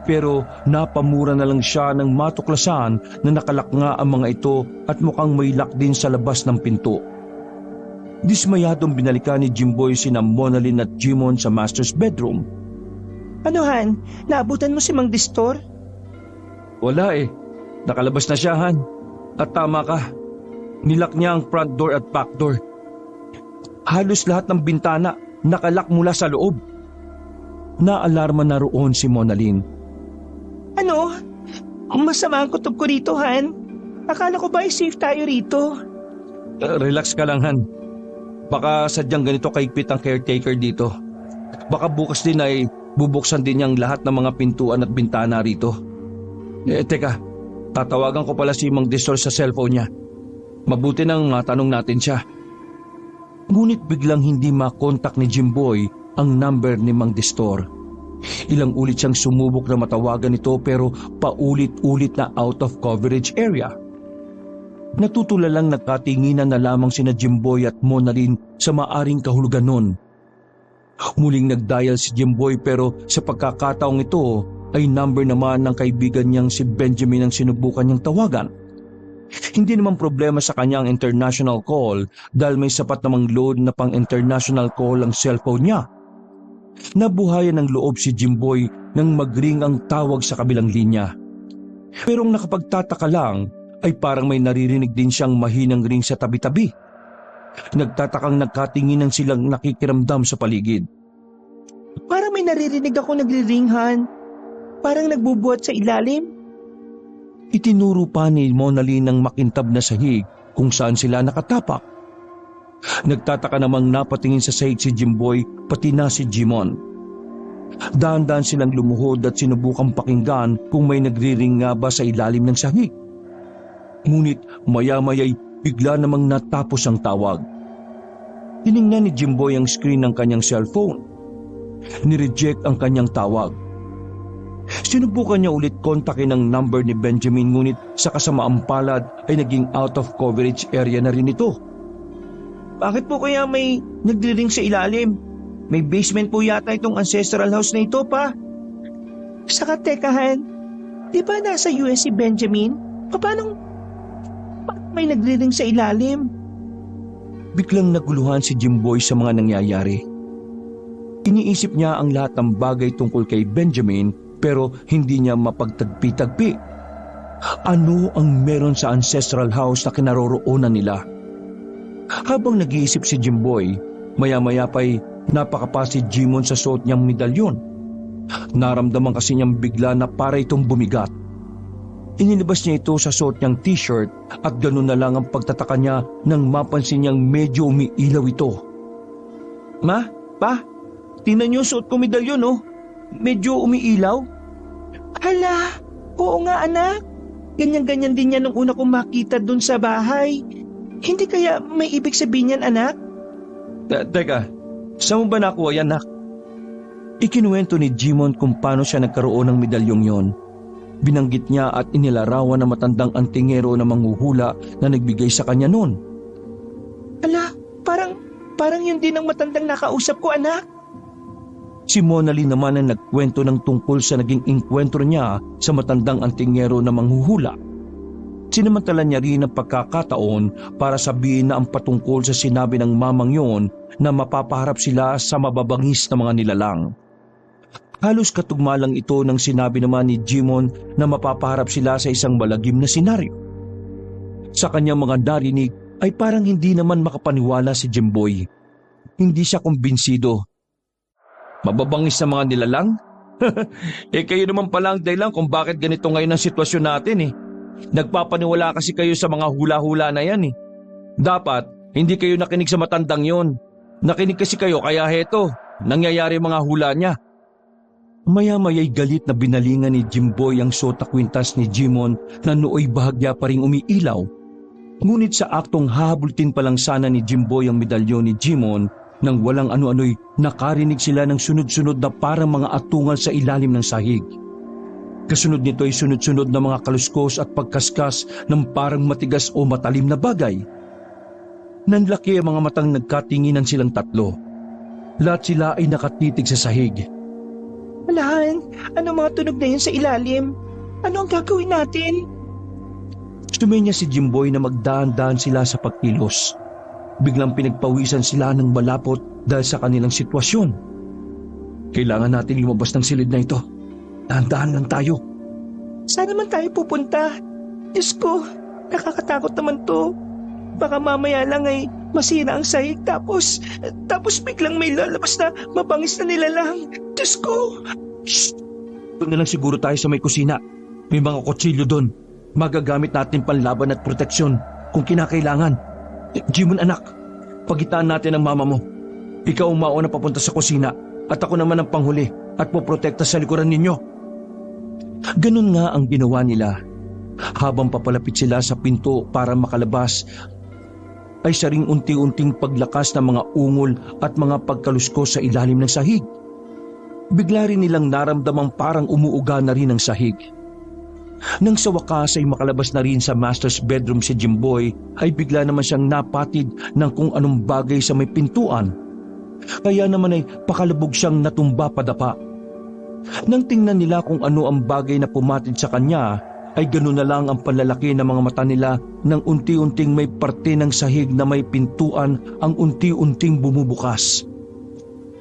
Pero napamura na lang siya ng matuklasan na nakalak nga ang mga ito at mukhang may lock din sa labas ng pinto. Dismayadong binalikan ni Jimboy sina Monalyn at Jimon sa master's bedroom. Ano Han, naabutan mo si Mang Distor? Wala eh. Nakalabas na siya, Han. At tama ka. Nilak niya ang front door at back door. Halos lahat ng bintana nakalak mula sa loob. Naalarma na roon si Monalyn. Ano? Masama ang kutob ko rito, Han. Akala ko ba ay safe tayo rito? Relax ka lang, Han. Baka sadyang ganito kaigpit ang caretaker dito. Baka bukas din ay bubuksan din niyang lahat ng mga pintuan at bintana rito. Teka, tatawagan ko pala si Mang Distor sa cellphone niya. Mabuti nang matanong natin siya. Ngunit biglang hindi makontak ni Jimboy ang number ni Mang Distor. Ilang ulit siyang sumubok na matawagan ito pero paulit-ulit na out of coverage area. Natutulalang nagkatinginan na lamang sina Jimboy at Monalyn sa maaring kahulugan nun. Muling nagdial si Jimboy pero sa pagkakataong ito ay number naman ng kaibigan niyang si Benjamin ang sinubukan niyang tawagan. Hindi naman problema sa kanyang international call dahil may sapat namang load na pang international call ang cellphone niya. Nabuhayan ng loob si Jimboy nang mag-ring ang tawag sa kabilang linya. Pero ang nakapagtataka lang ay parang may naririnig din siyang mahinang ring sa tabi-tabi. Nagtatakang nagkatinginan silang nakikiramdam sa paligid. Parang may naririnig ako nagri-ring, Han. Parang nagbubuhat sa ilalim. Itinuro pa ni Monalyn ng makintab na sahig kung saan sila nakatapak. Nagtataka namang napatingin sa sahig si Jimboy pati na si Jimon. Dahan-dahan silang lumuhod at sinubukang pakinggan kung may nagri-ring nga ba sa ilalim ng sahig. Ngunit maya-maya'y bigla namang natapos ang tawag. Tiningnan ni Jimboy ang screen ng kanyang cellphone. Nireject ang kanyang tawag. Sinubukan niya ulit kontakin ang number ni Benjamin ngunit sa kasamaang palad ay naging out of coverage area na rin ito. Bakit po kaya may nagri-ring sa ilalim? May basement po yata itong ancestral house na ito, pa. Saka teka, Han, di ba nasa US si Benjamin? Paano may nagri-ring sa ilalim? Biglang naguluhan si Jimboy sa mga nangyayari. Iniisip niya ang lahat ng bagay tungkol kay Benjamin pero hindi niya mapagtagpi-tagpi. Ano ang meron sa ancestral house na kinaroroonan nila? Habang nag-iisip si Jimboy, maya-maya pa'y napakapa si Jimon sa suot niyang medalyon. Naramdaman kasi niyang bigla na para itong bumigat. Inilabas niya ito sa suot niyang t-shirt at ganun na lang ang pagtataka niya nang mapansin niyang medyo umiilaw ito. Ma, pa, tingnan niyo suot ko medalyon, oh. Medyo umiilaw. Hala, oo nga anak. Ganyan-ganyan din yan nung una kong makita dun sa bahay. Hindi kaya may ibig sabihin yan, anak? Teka, saan mo ba nakuha yan, nak? Ikinuwento ni Jimon kung paano siya nagkaroon ng medalyong yon. Binanggit niya at inilarawan na matandang antingero na manghuhula na nagbigay sa kanya noon. Ala, parang yun din ang matandang nakausap ko, anak. Si Monalyn naman ang nagkwento ng tungkol sa naging inkwentro niya sa matandang antingero na manghuhula. Sinamantala niya rin ang pagkakataon para sabihin na ang patungkol sa sinabi ng mamang yon na mapapaharap sila sa mababangis na mga nilalang. Halos katugma lang ito ng sinabi naman ni Jimon na mapapaharap sila sa isang malagim na senaryo. Sa kanyang mga narinig ay parang hindi naman makapaniwala si Jimboy. Hindi siya kumbinsido. Mababangis na mga nilalang? Kayo naman pala ang dahilan kung bakit ganito ngayon ang sitwasyon natin eh. Nagpapaniwala kasi kayo sa mga hula-hula na yan eh. Dapat, hindi kayo nakinig sa matandang yon. Nakinig kasi kayo kaya heto, nangyayari mga hula niya. Maya-maya'y galit na binalingan ni Jimboy ang sota kwintas ni Jimon na nooy bahagya pa ring umiilaw. Ngunit sa aktong hahabultin pa lang sana ni Jimboy ang medalyon ni Jimon, nang walang ano-ano'y nakarinig sila ng sunod-sunod na parang mga atungal sa ilalim ng sahig. Kasunod nito ay sunod-sunod na mga kaluskos at pagkaskas ng parang matigas o matalim na bagay. Nanlaki ang mga matang nagkatinginan silang tatlo. Lahat sila ay nakatitig sa sahig. Malahan, ano mga tunog na yun sa ilalim? Ano ang gagawin natin? Sumenya si Jimboy na magdaan-daan sila sa pagkilos. Biglang pinagpawisan sila ng malapot dahil sa kanilang sitwasyon. Kailangan natin lumabas ng silid na ito. Dahan-dahan lang tayo. Saan naman tayo pupunta? Diyos ko, nakakatakot naman to. Baka mamaya lang ay masira ang sahig tapos biglang may lalabas na mabangis na nilalang. Diyos ko! Shh! Doon na lang siguro tayo sa may kusina. May mga kutsilyo doon. Magagamit natin panlaban at proteksyon kung kinakailangan. Jimon anak, pagitaan natin ang mama mo. Ikaw ang mauna papunta sa kusina at ako naman ang panghuli at poprotekta sa likuran ninyo. Ganun nga ang ginawa nila. Habang papalapit sila sa pinto para makalabas, ay siya ring unti-unting paglakas ng mga ungol at mga pagkaluskos sa ilalim ng sahig. Bigla rin nilang naramdamang parang umuuga na rin ang sahig. Nang sa wakas ay makalabas na rin sa master's bedroom si Jimboy, ay bigla naman siyang napatid ng kung anong bagay sa may pintuan. Kaya naman ay pakalabog siyang natumba padapa. Nang tingnan nila kung ano ang bagay na pumatid sa kanya, ay ganoon na lang ang panlalaki ng mga mata nila nang unti-unting may parte ng sahig na may pintuan ang unti-unting bumubukas.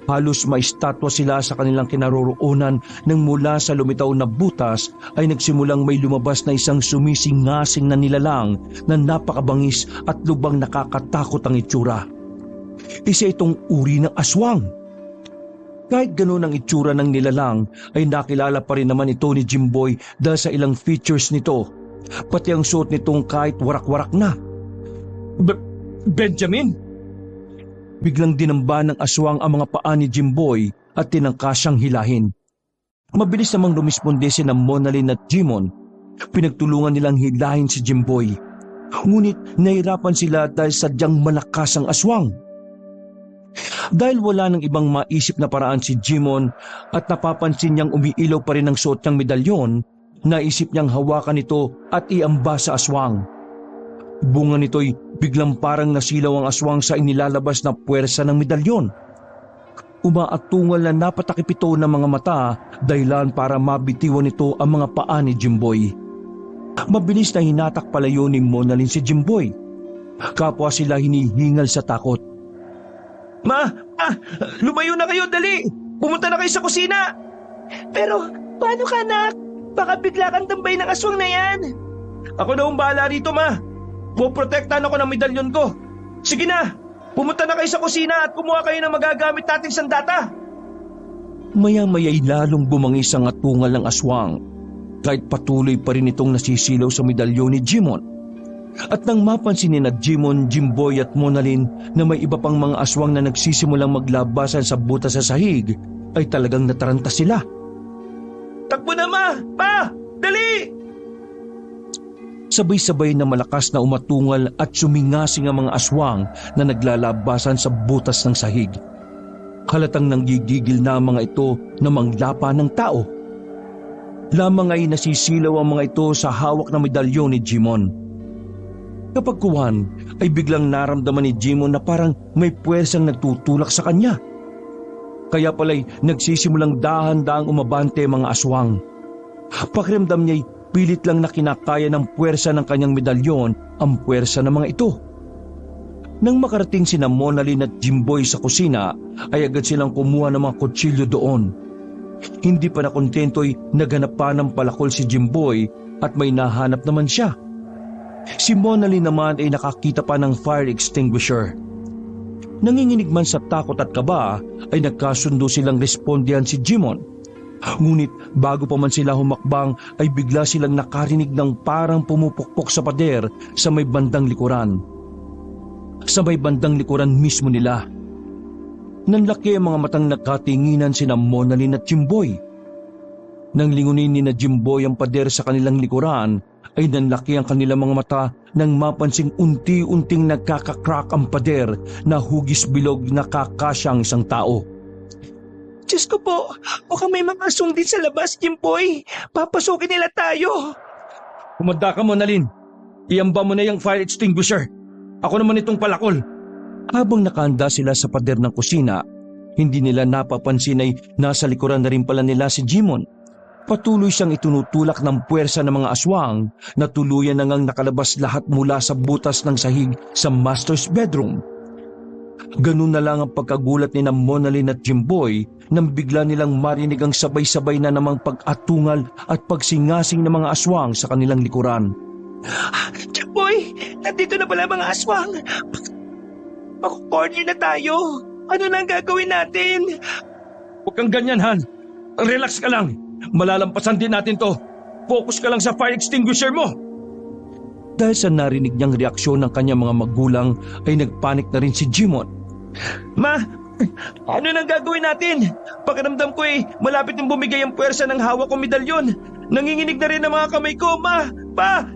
Halos maistatwa sila sa kanilang kinaroroonan nang mula sa lumitaw na butas ay nagsimulang may lumabas na isang sumisingasing na nilalang na napakabangis at lubang nakakatakot ang itsura. Isa itong uri ng aswang. Kahit ganoon ang itsura ng nilalang ay nakilala pa rin naman ito ni Jimboy dahil sa ilang features nito, pati ang suot nitong kahit warak-warak na. Benjamin? Biglang dinamba ng aswang ang mga paa ni Jimboy at tinangka siyang hilahin. Mabilis namang lumisponde si na Monalyn at Jimon. Pinagtulungan nilang hilahin si Jimboy. Ngunit nahirapan sila dahil sadyang malakas ang aswang. Dahil wala ng ibang maisip na paraan si Jimon at napapansin niyang umiilaw pa rin ang suot niyang medalyon, naisip niyang hawakan ito at iamba sa aswang. Bunga nito'y biglang parang nasilaw ang aswang sa inilalabas na puwersa ng medalyon. Umaatungal na napatakip ito ng mga mata dahilan para mabitiwan nito ang mga paa ni Jimboy. Mabilis na hinatak palayo ni Monalyn si Jimboy. Kapwa sila hinihingal sa takot. Lumayo na kayo, dali! Pumunta na kayo sa kusina! Pero paano ka, anak? Baka bigla kang tambay ng aswang na yan. Ako na bahala rito, ma. Poprotektahan ako ng medalyon ko. Sige na, pumunta na kayo sa kusina at kumuha kayo ng magagamit nating sandata. Maya-maya'y lalong bumangis ang atungal ng aswang, kahit patuloy pa rin itong nasisilaw sa medalyon ni Jimon. At nang mapansin ni na Jimon, Jimboy at Monalyn na may iba pang mga aswang na nagsisimulang maglabasan sa butas sa sahig, ay talagang nataranta sila. Takbo na, ma! Pa! Dali! Sabay-sabay na malakas na umatungal at sumingasing ang mga aswang na naglalabasan sa butas ng sahig. Halatang nanggigigil na ang mga ito na manglapa ng tao. Lamang ay nasisilaw ang mga ito sa hawak na medalyon ni Jimon. Kapag kuwan, ay biglang naramdaman ni Jimon na parang may puwersang nagtutulak sa kanya. Kaya pala'y nagsisimulang dahan-dahang umabante mga aswang. Pakiramdam niya'y pilit lang na kinakaya ng puwersa ng kanyang medalyon ang puwersa ng mga ito. Nang makarating sina Monalyn at Jimboy sa kusina, ay agad silang kumuha ng mga kutsilyo doon. Hindi pa nakontento'y naghanap pa ng palakol si Jimboy at may nahanap naman siya. Si Monalyn naman ay nakakita pa ng fire extinguisher. Nanginginig man sa takot at kaba, ay nagkasundo silang respondihan si Jimon. Ngunit bago pa man sila humakbang ay bigla silang nakarinig ng parang pumupukpok sa pader sa may bandang likuran. Sa may bandang likuran mismo nila. Nanlaki ang mga matang nagkatinginan sina Monalyn at Jimboy. Nang lingunin ni na Jimboy ang pader sa kanilang likuran, ay nanlaki ang kanilang mga mata nang mapansing unti-unting nagkakakrak ang pader na hugis bilog na kakasyang isang tao. Diyos ko po, mukhang may mga aswang din sa labas, Jimboy. Papasukin nila tayo. Kumanda ka, Monalyn. Iamba mo na yung fire extinguisher. Ako naman itong palakol. Habang nakahanda sila sa pader ng kusina, hindi nila napapansin ay nasa likuran na rin pala nila si Jimon. Patuloy siyang itunutulak ng puwersa ng mga aswang na tuluyan na ngang nakalabas lahat mula sa butas ng sahig sa master's bedroom. Ganun na lang ang pagkagulat ni na Monalyn at Jimboy nang bigla nilang marinig ang sabay-sabay na namang pag-atungal at pagsingasing ng mga aswang sa kanilang likuran. Jimboy, nandito na pala mga aswang. Makukorner na tayo. Ano na ang gagawin natin? Huwag kang ganyan, Han. Relax ka lang. Malalampasan din natin to. Focus ka lang sa fire extinguisher mo. Dahil sa narinig niyang reaksyon ng kanyang mga magulang ay nagpanik na rin si Jimon. Ma, ano nang gagawin natin? Pakiramdam ko malapit nang bumigay ang puwersa ng hawak kong medalyon. Nanginginig na rin ang mga kamay ko, Ma! Pa!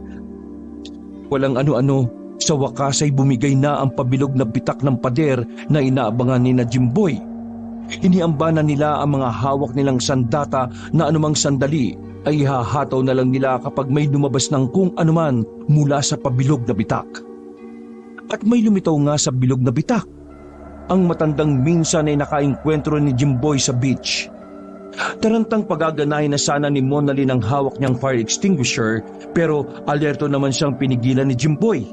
Walang ano-ano, sa wakas ay bumigay na ang pabilog na bitak ng pader na inaabangan ni na Jimboy. Iniambanan nila ang mga hawak nilang sandata na anumang sandali ay ihahataw na lang nila kapag may lumabas ng kung anuman mula sa pabilog na bitak. At may lumitaw nga sa bilog na bitak. Ang matandang minsan ay nakaengkwentro ni Jimboy sa beach. Tarantang pagaganahin na sana ni Monalyn ang hawak niyang fire extinguisher pero alerto naman siyang pinigilan ni Jimboy.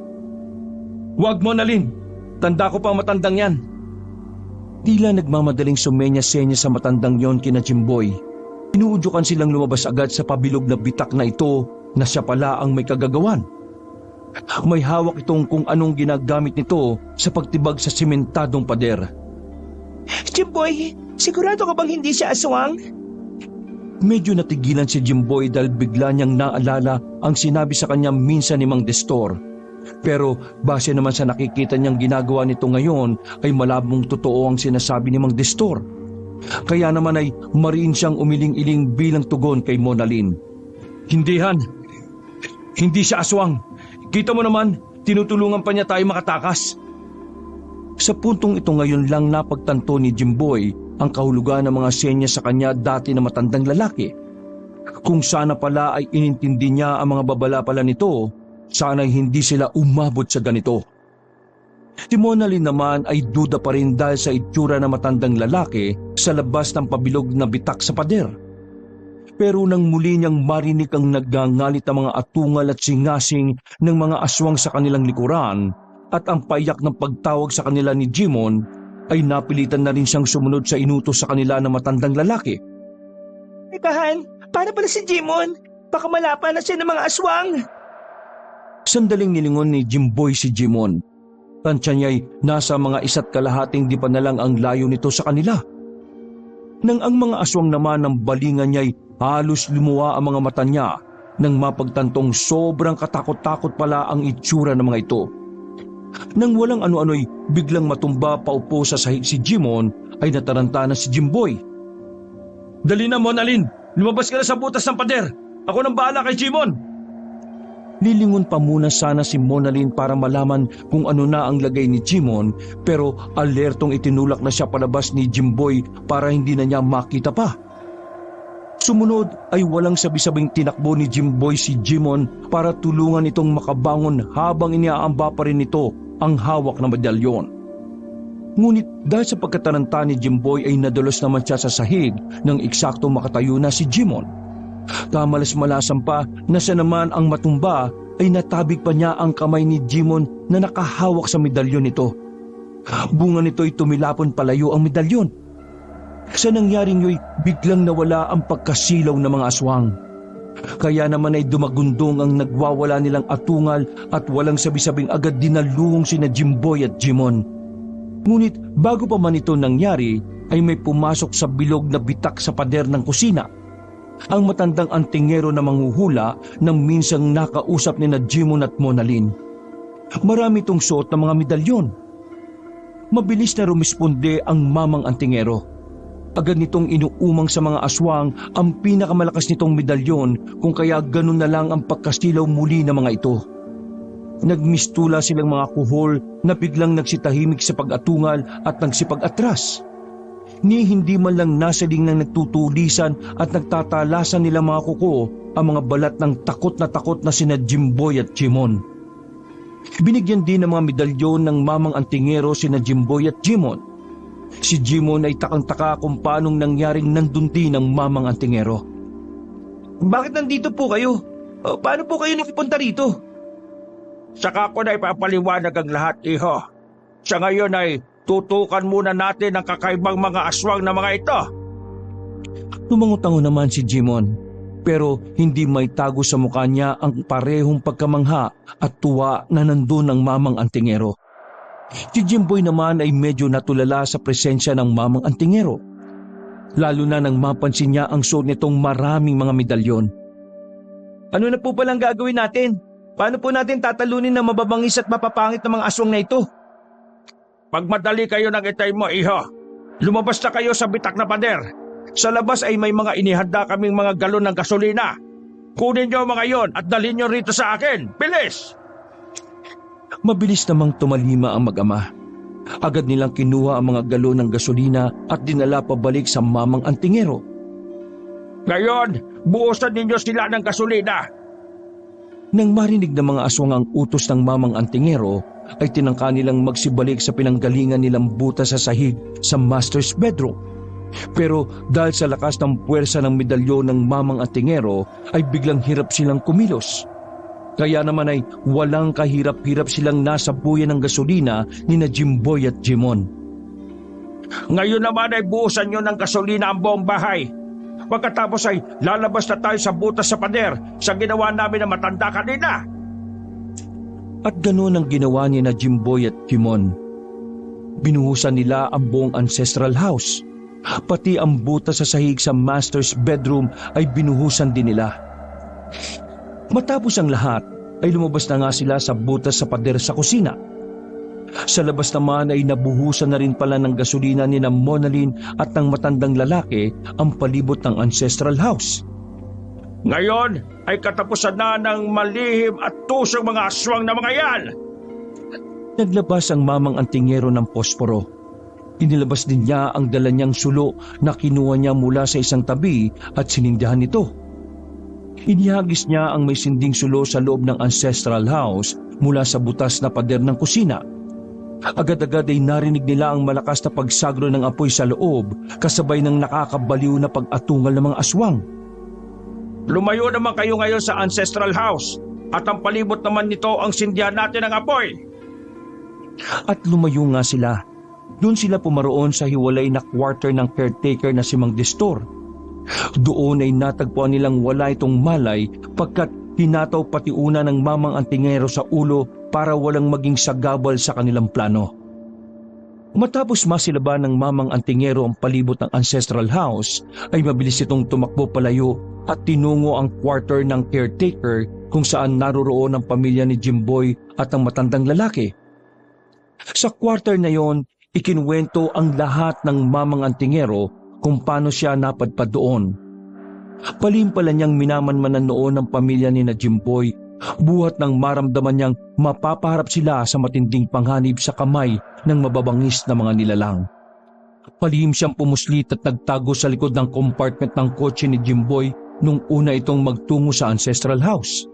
Huwag, Monalyn. Tanda ko pa ang matandang yan. Tila nagmamadaling sumenya-senya sa matandang yon kina Jimboy. Inuudyokan silang lumabas agad sa pabilog na bitak na ito na siya pala ang may kagagawan. May hawak itong kung anong ginagamit nito sa pagtibag sa simentadong pader. Jimboy, sigurado ka bang hindi siya aswang? Medyo natigilan si Jimboy dahil bigla niyang naalala ang sinabi sa kanya minsan ni Mang Destor. Pero base naman sa nakikita niyang ginagawa nito ngayon ay malabong totoo ang sinasabi ni Mang Destor. Kaya naman ay mariin siyang umiling-iling bilang tugon kay Monalyn. Hindi, Han. Hindi siya aswang. Kita mo naman, tinutulungan pa niya tayo makatakas. Sa puntong ito ngayon lang napagtanto ni Jimboy ang kahulugan ng mga senya sa kanya dati na matandang lalaki. Kung sana pala ay inintindi niya ang mga babala pala nito, sana'y hindi sila umabot sa ganito. Si Monalyn naman ay duda pa rin dahil sa itsura ng matandang lalaki sa labas ng pabilog na bitak sa pader. Pero nang muli niyang marinig ang nagngangalit ang mga atungal at singasing ng mga aswang sa kanilang likuran at ang payak ng pagtawag sa kanila ni Jimon, ay napilitan na rin siyang sumunod sa inutos sa kanila ng matandang lalaki. Ipahan, paano pala si Jimon? Baka malapa na siya ng mga aswang. Sandaling nilingon ni Jimboy si Jimon. Tansya niya'y nasa mga 1.5 di pa na lang ang layo nito sa kanila. Nang ang mga aswang naman ng balingan niya'y halos lumuwa ang mga mata niya nang mapagtantong sobrang katakot-takot pala ang itsura ng mga ito. Nang walang ano-ano'y biglang matumba paupo sa sahig si Jimon ay nataranta na si Jimboy. Dali na, Monalyn. Lumabas ka na sa butas ng pader. Ako nang bahala kay Jimon. Lilingon pa muna sana si Monalyn para malaman kung ano na ang lagay ni Jimon, pero alertong itinulak na siya palabas ni Jimboy para hindi na niya makita pa. Sumunod ay walang sabi-sabing tinakbo ni Jimboy si Jimon para tulungan itong makabangon habang iniaamba pa rin nito ang hawak na medalyon. Ngunit dahil sa pagkataranta ni Jimboy ay nadalos naman siya sa sahig nang eksaktong makatayo na si Jimon. Kamalas-malasan pa na siya naman ang matumba ay natabig pa niya ang kamay ni Jimon na nakahawak sa medalyon nito. Bunga nito'y tumilapon palayo ang medalyon. Sa nangyaring yo'y biglang nawala ang pagkasilaw ng mga aswang. Kaya naman ay dumagundong ang nagwawala nilang atungal at walang sabi-sabing agad dinaluhong sina Jimboy at Jimon. Ngunit bago pa man ito nangyari ay may pumasok sa bilog na bitak sa pader ng kusina. Ang matandang antingero na manghuhula nang minsang nakausap ni na Jimon at Monalyn. Marami itong suot ng mga medalyon. Mabilis na rumisponde ang mamang antingero. Agad nitong inuumang sa mga aswang ang pinakamalakas nitong medalyon kung kaya ganun na lang ang pagkastilaw muli ng mga ito. Nagmistula silang mga kuhol na biglang nagsitahimik sa pag-atungal at nagsipag-atras. ni hindi man lang nasaling ng nagtutulisan at nagtatalasan nila mga kuko ang mga balat ng takot na sina Jimboy at Jimon. Binigyan din ng mga medalyon ng mamang antingero sina Jimboy at Jimon. Si Jimon ay takang-taka kung paanong nangyaring nandun din ang mamang antingero. Bakit nandito po kayo? Paano po kayo nakipunta rito? Saka ko na ipapaliwanag ang lahat, iho. Sa ngayon ay tutukan muna natin ang kakaibang mga aswang na mga ito. Tumango-tango naman si Jimon, pero hindi may tago sa mukha niya ang parehong pagkamangha at tuwa na nandun ang mamang antingero. Si Jimboy naman ay medyo natulala sa presensya ng mamang antingero, lalo na nang mapansin niya ang suot nitong maraming mga medalyon. Ano na po palang gagawin natin? Paano po natin tatalunin ang mababangis at mapapangit na mga aswang na ito? Pagmadali kayo ng itay mo, iho. Lumabas na kayo sa bitak na pader. Sa labas ay may mga inihanda kaming mga galon ng gasolina. Kunin niyo mga yon at dalhin niyo rito sa akin. Bilis! Mabilis namang tumalima ang mag-ama. Agad nilang kinuha ang mga galon ng gasolina at dinala pabalik sa mamang antingero. Ngayon, buusan ninyo sila ng gasolina. Nang marinig ng mga aswang ang utos ng mamang antingero, ay tinangka nilang magsibalik sa pinanggalingan nilang butas sa sahig sa master's bedroom. Pero dahil sa lakas ng puwersa ng medalyon ng mamang antingero, ay biglang hirap silang kumilos. Kaya naman ay walang kahirap-hirap silang nasa buyan ng gasolina ni na Jimboy at Jimon. Ngayon naman ay buusan nyo ng gasolina ang buong bahay. Pagkatapos ay lalabas na tayo sa butas sa pader sa ginawa namin na matanda kanina. At ganoon ang ginawa ni na Jimboy at Jimon. Binuhusan nila ang buong ancestral house. Pati ang butas sa sahig sa master's bedroom ay binuhusan din nila. Matapos ang lahat, ay lumabas na nga sila sa butas sa pader sa kusina. Sa labas naman ay nabuhusan na rin pala ng gasolina ni na Monalyn at ng matandang lalaki ang palibot ng ancestral house. Ngayon ay katapusan na ng malihim at tusong mga aswang na mga yan. Naglabas ang mamang antingero ng posporo. Inilabas din niya ang dala niyang sulo na kinuha niya mula sa isang tabi at sinindihan ito. Inihagis niya ang may sinding sulo sa loob ng ancestral house mula sa butas na pader ng kusina. Agad-agad ay narinig nila ang malakas na pagsagro ng apoy sa loob kasabay ng nakakabaliw na pag-atungal ng mga aswang. Lumayo naman kayo ngayon sa ancestral house at ang palibot naman nito ang sindihan natin ng apoy. At lumayo nga sila. Doon sila pumaroon sa hiwalay na quarter ng caretaker na si Mang Destor. Doon ay natagpuan nilang wala itong malay pagkat hinataw pati una ng mamang antingero sa ulo para walang maging sagabal sa kanilang plano. Matapos masilaban ng mamang antingero ang palibot ng ancestral house, ay mabilis itong tumakbo palayo at tinungo ang quarter ng caretaker kung saan naroroon ang pamilya ni Jimboy at ang matandang lalaki. Sa quarter na yon, ikinuwento ang lahat ng mamang antingero kung paano siya napadpad doon. Palihim pala niyang minamanmanan noon ng pamilya ni na Jimboy, buhat nang maramdaman niyang mapapaharap sila sa matinding panghanib sa kamay ng mababangis na mga nilalang. Palihim siyang pumuslit at nagtago sa likod ng compartment ng kotse ni Jimboy nung una itong magtungo sa ancestral house.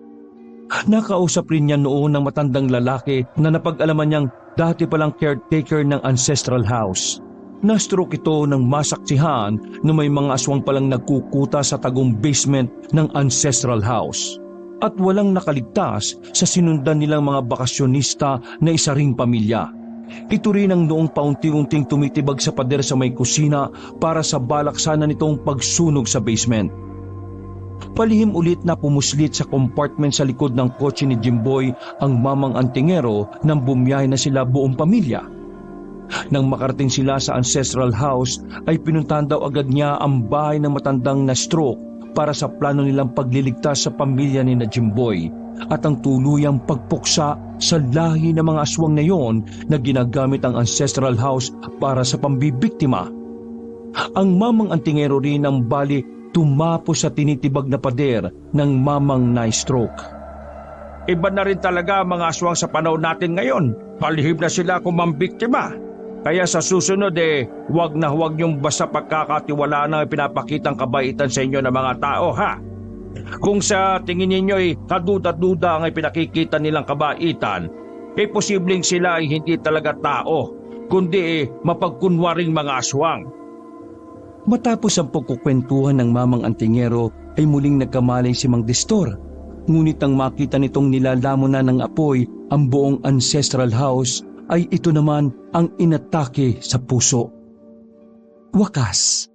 Nakausap rin niya noon ng matandang lalaki na napag-alaman niyang dati palang caretaker ng ancestral house. Na-stroke ito nang masaksihan na may mga aswang palang nagkukuta sa tagong basement ng ancestral house. At walang nakaligtas sa sinundan nilang mga bakasyonista na isa ring pamilya. Ito rin ang noong paunti-unting tumitibag sa pader sa may kusina para sa balak sana nitong pagsunog sa basement. Palihim ulit na pumuslit sa compartment sa likod ng kotse ni Jimboy ang mamang antingero nang bumiyahe na sila buong pamilya. Nang makarating sila sa ancestral house ay pinuntahan daw agad niya ang bahay ng matandang na stroke para sa plano nilang pagliligtas sa pamilya ni na Jimboy at ang tuluyang pagpuksa sa lahi ng mga aswang na yon na ginagamit ang ancestral house para sa pambibiktima. Ang mamang antingero rin ang bali tumapos sa tinitibag na pader ng mamang na-stroke. Iba na rin talaga ang mga aswang sa panahon natin ngayon. Palihim na sila kung mambiktima. Kaya sa susunod huwag na huwag yung basta pagkakatiwalaan na pinapakitang kabaitan sa inyo ng mga tao, ha? Kung sa tingin ninyo kaduda-duda ang pinakikita nilang kabaitan, posibleng sila ay hindi talaga tao, kundi mapagkunwaring mga aswang. Matapos ang pagkukwentuhan ng mamang antingero ay muling nagkamalay si Mang Destor. Ngunit ang makita nitong nilalamon na ng apoy ang buong ancestral house ay ito naman ang inatake sa puso. Wakas,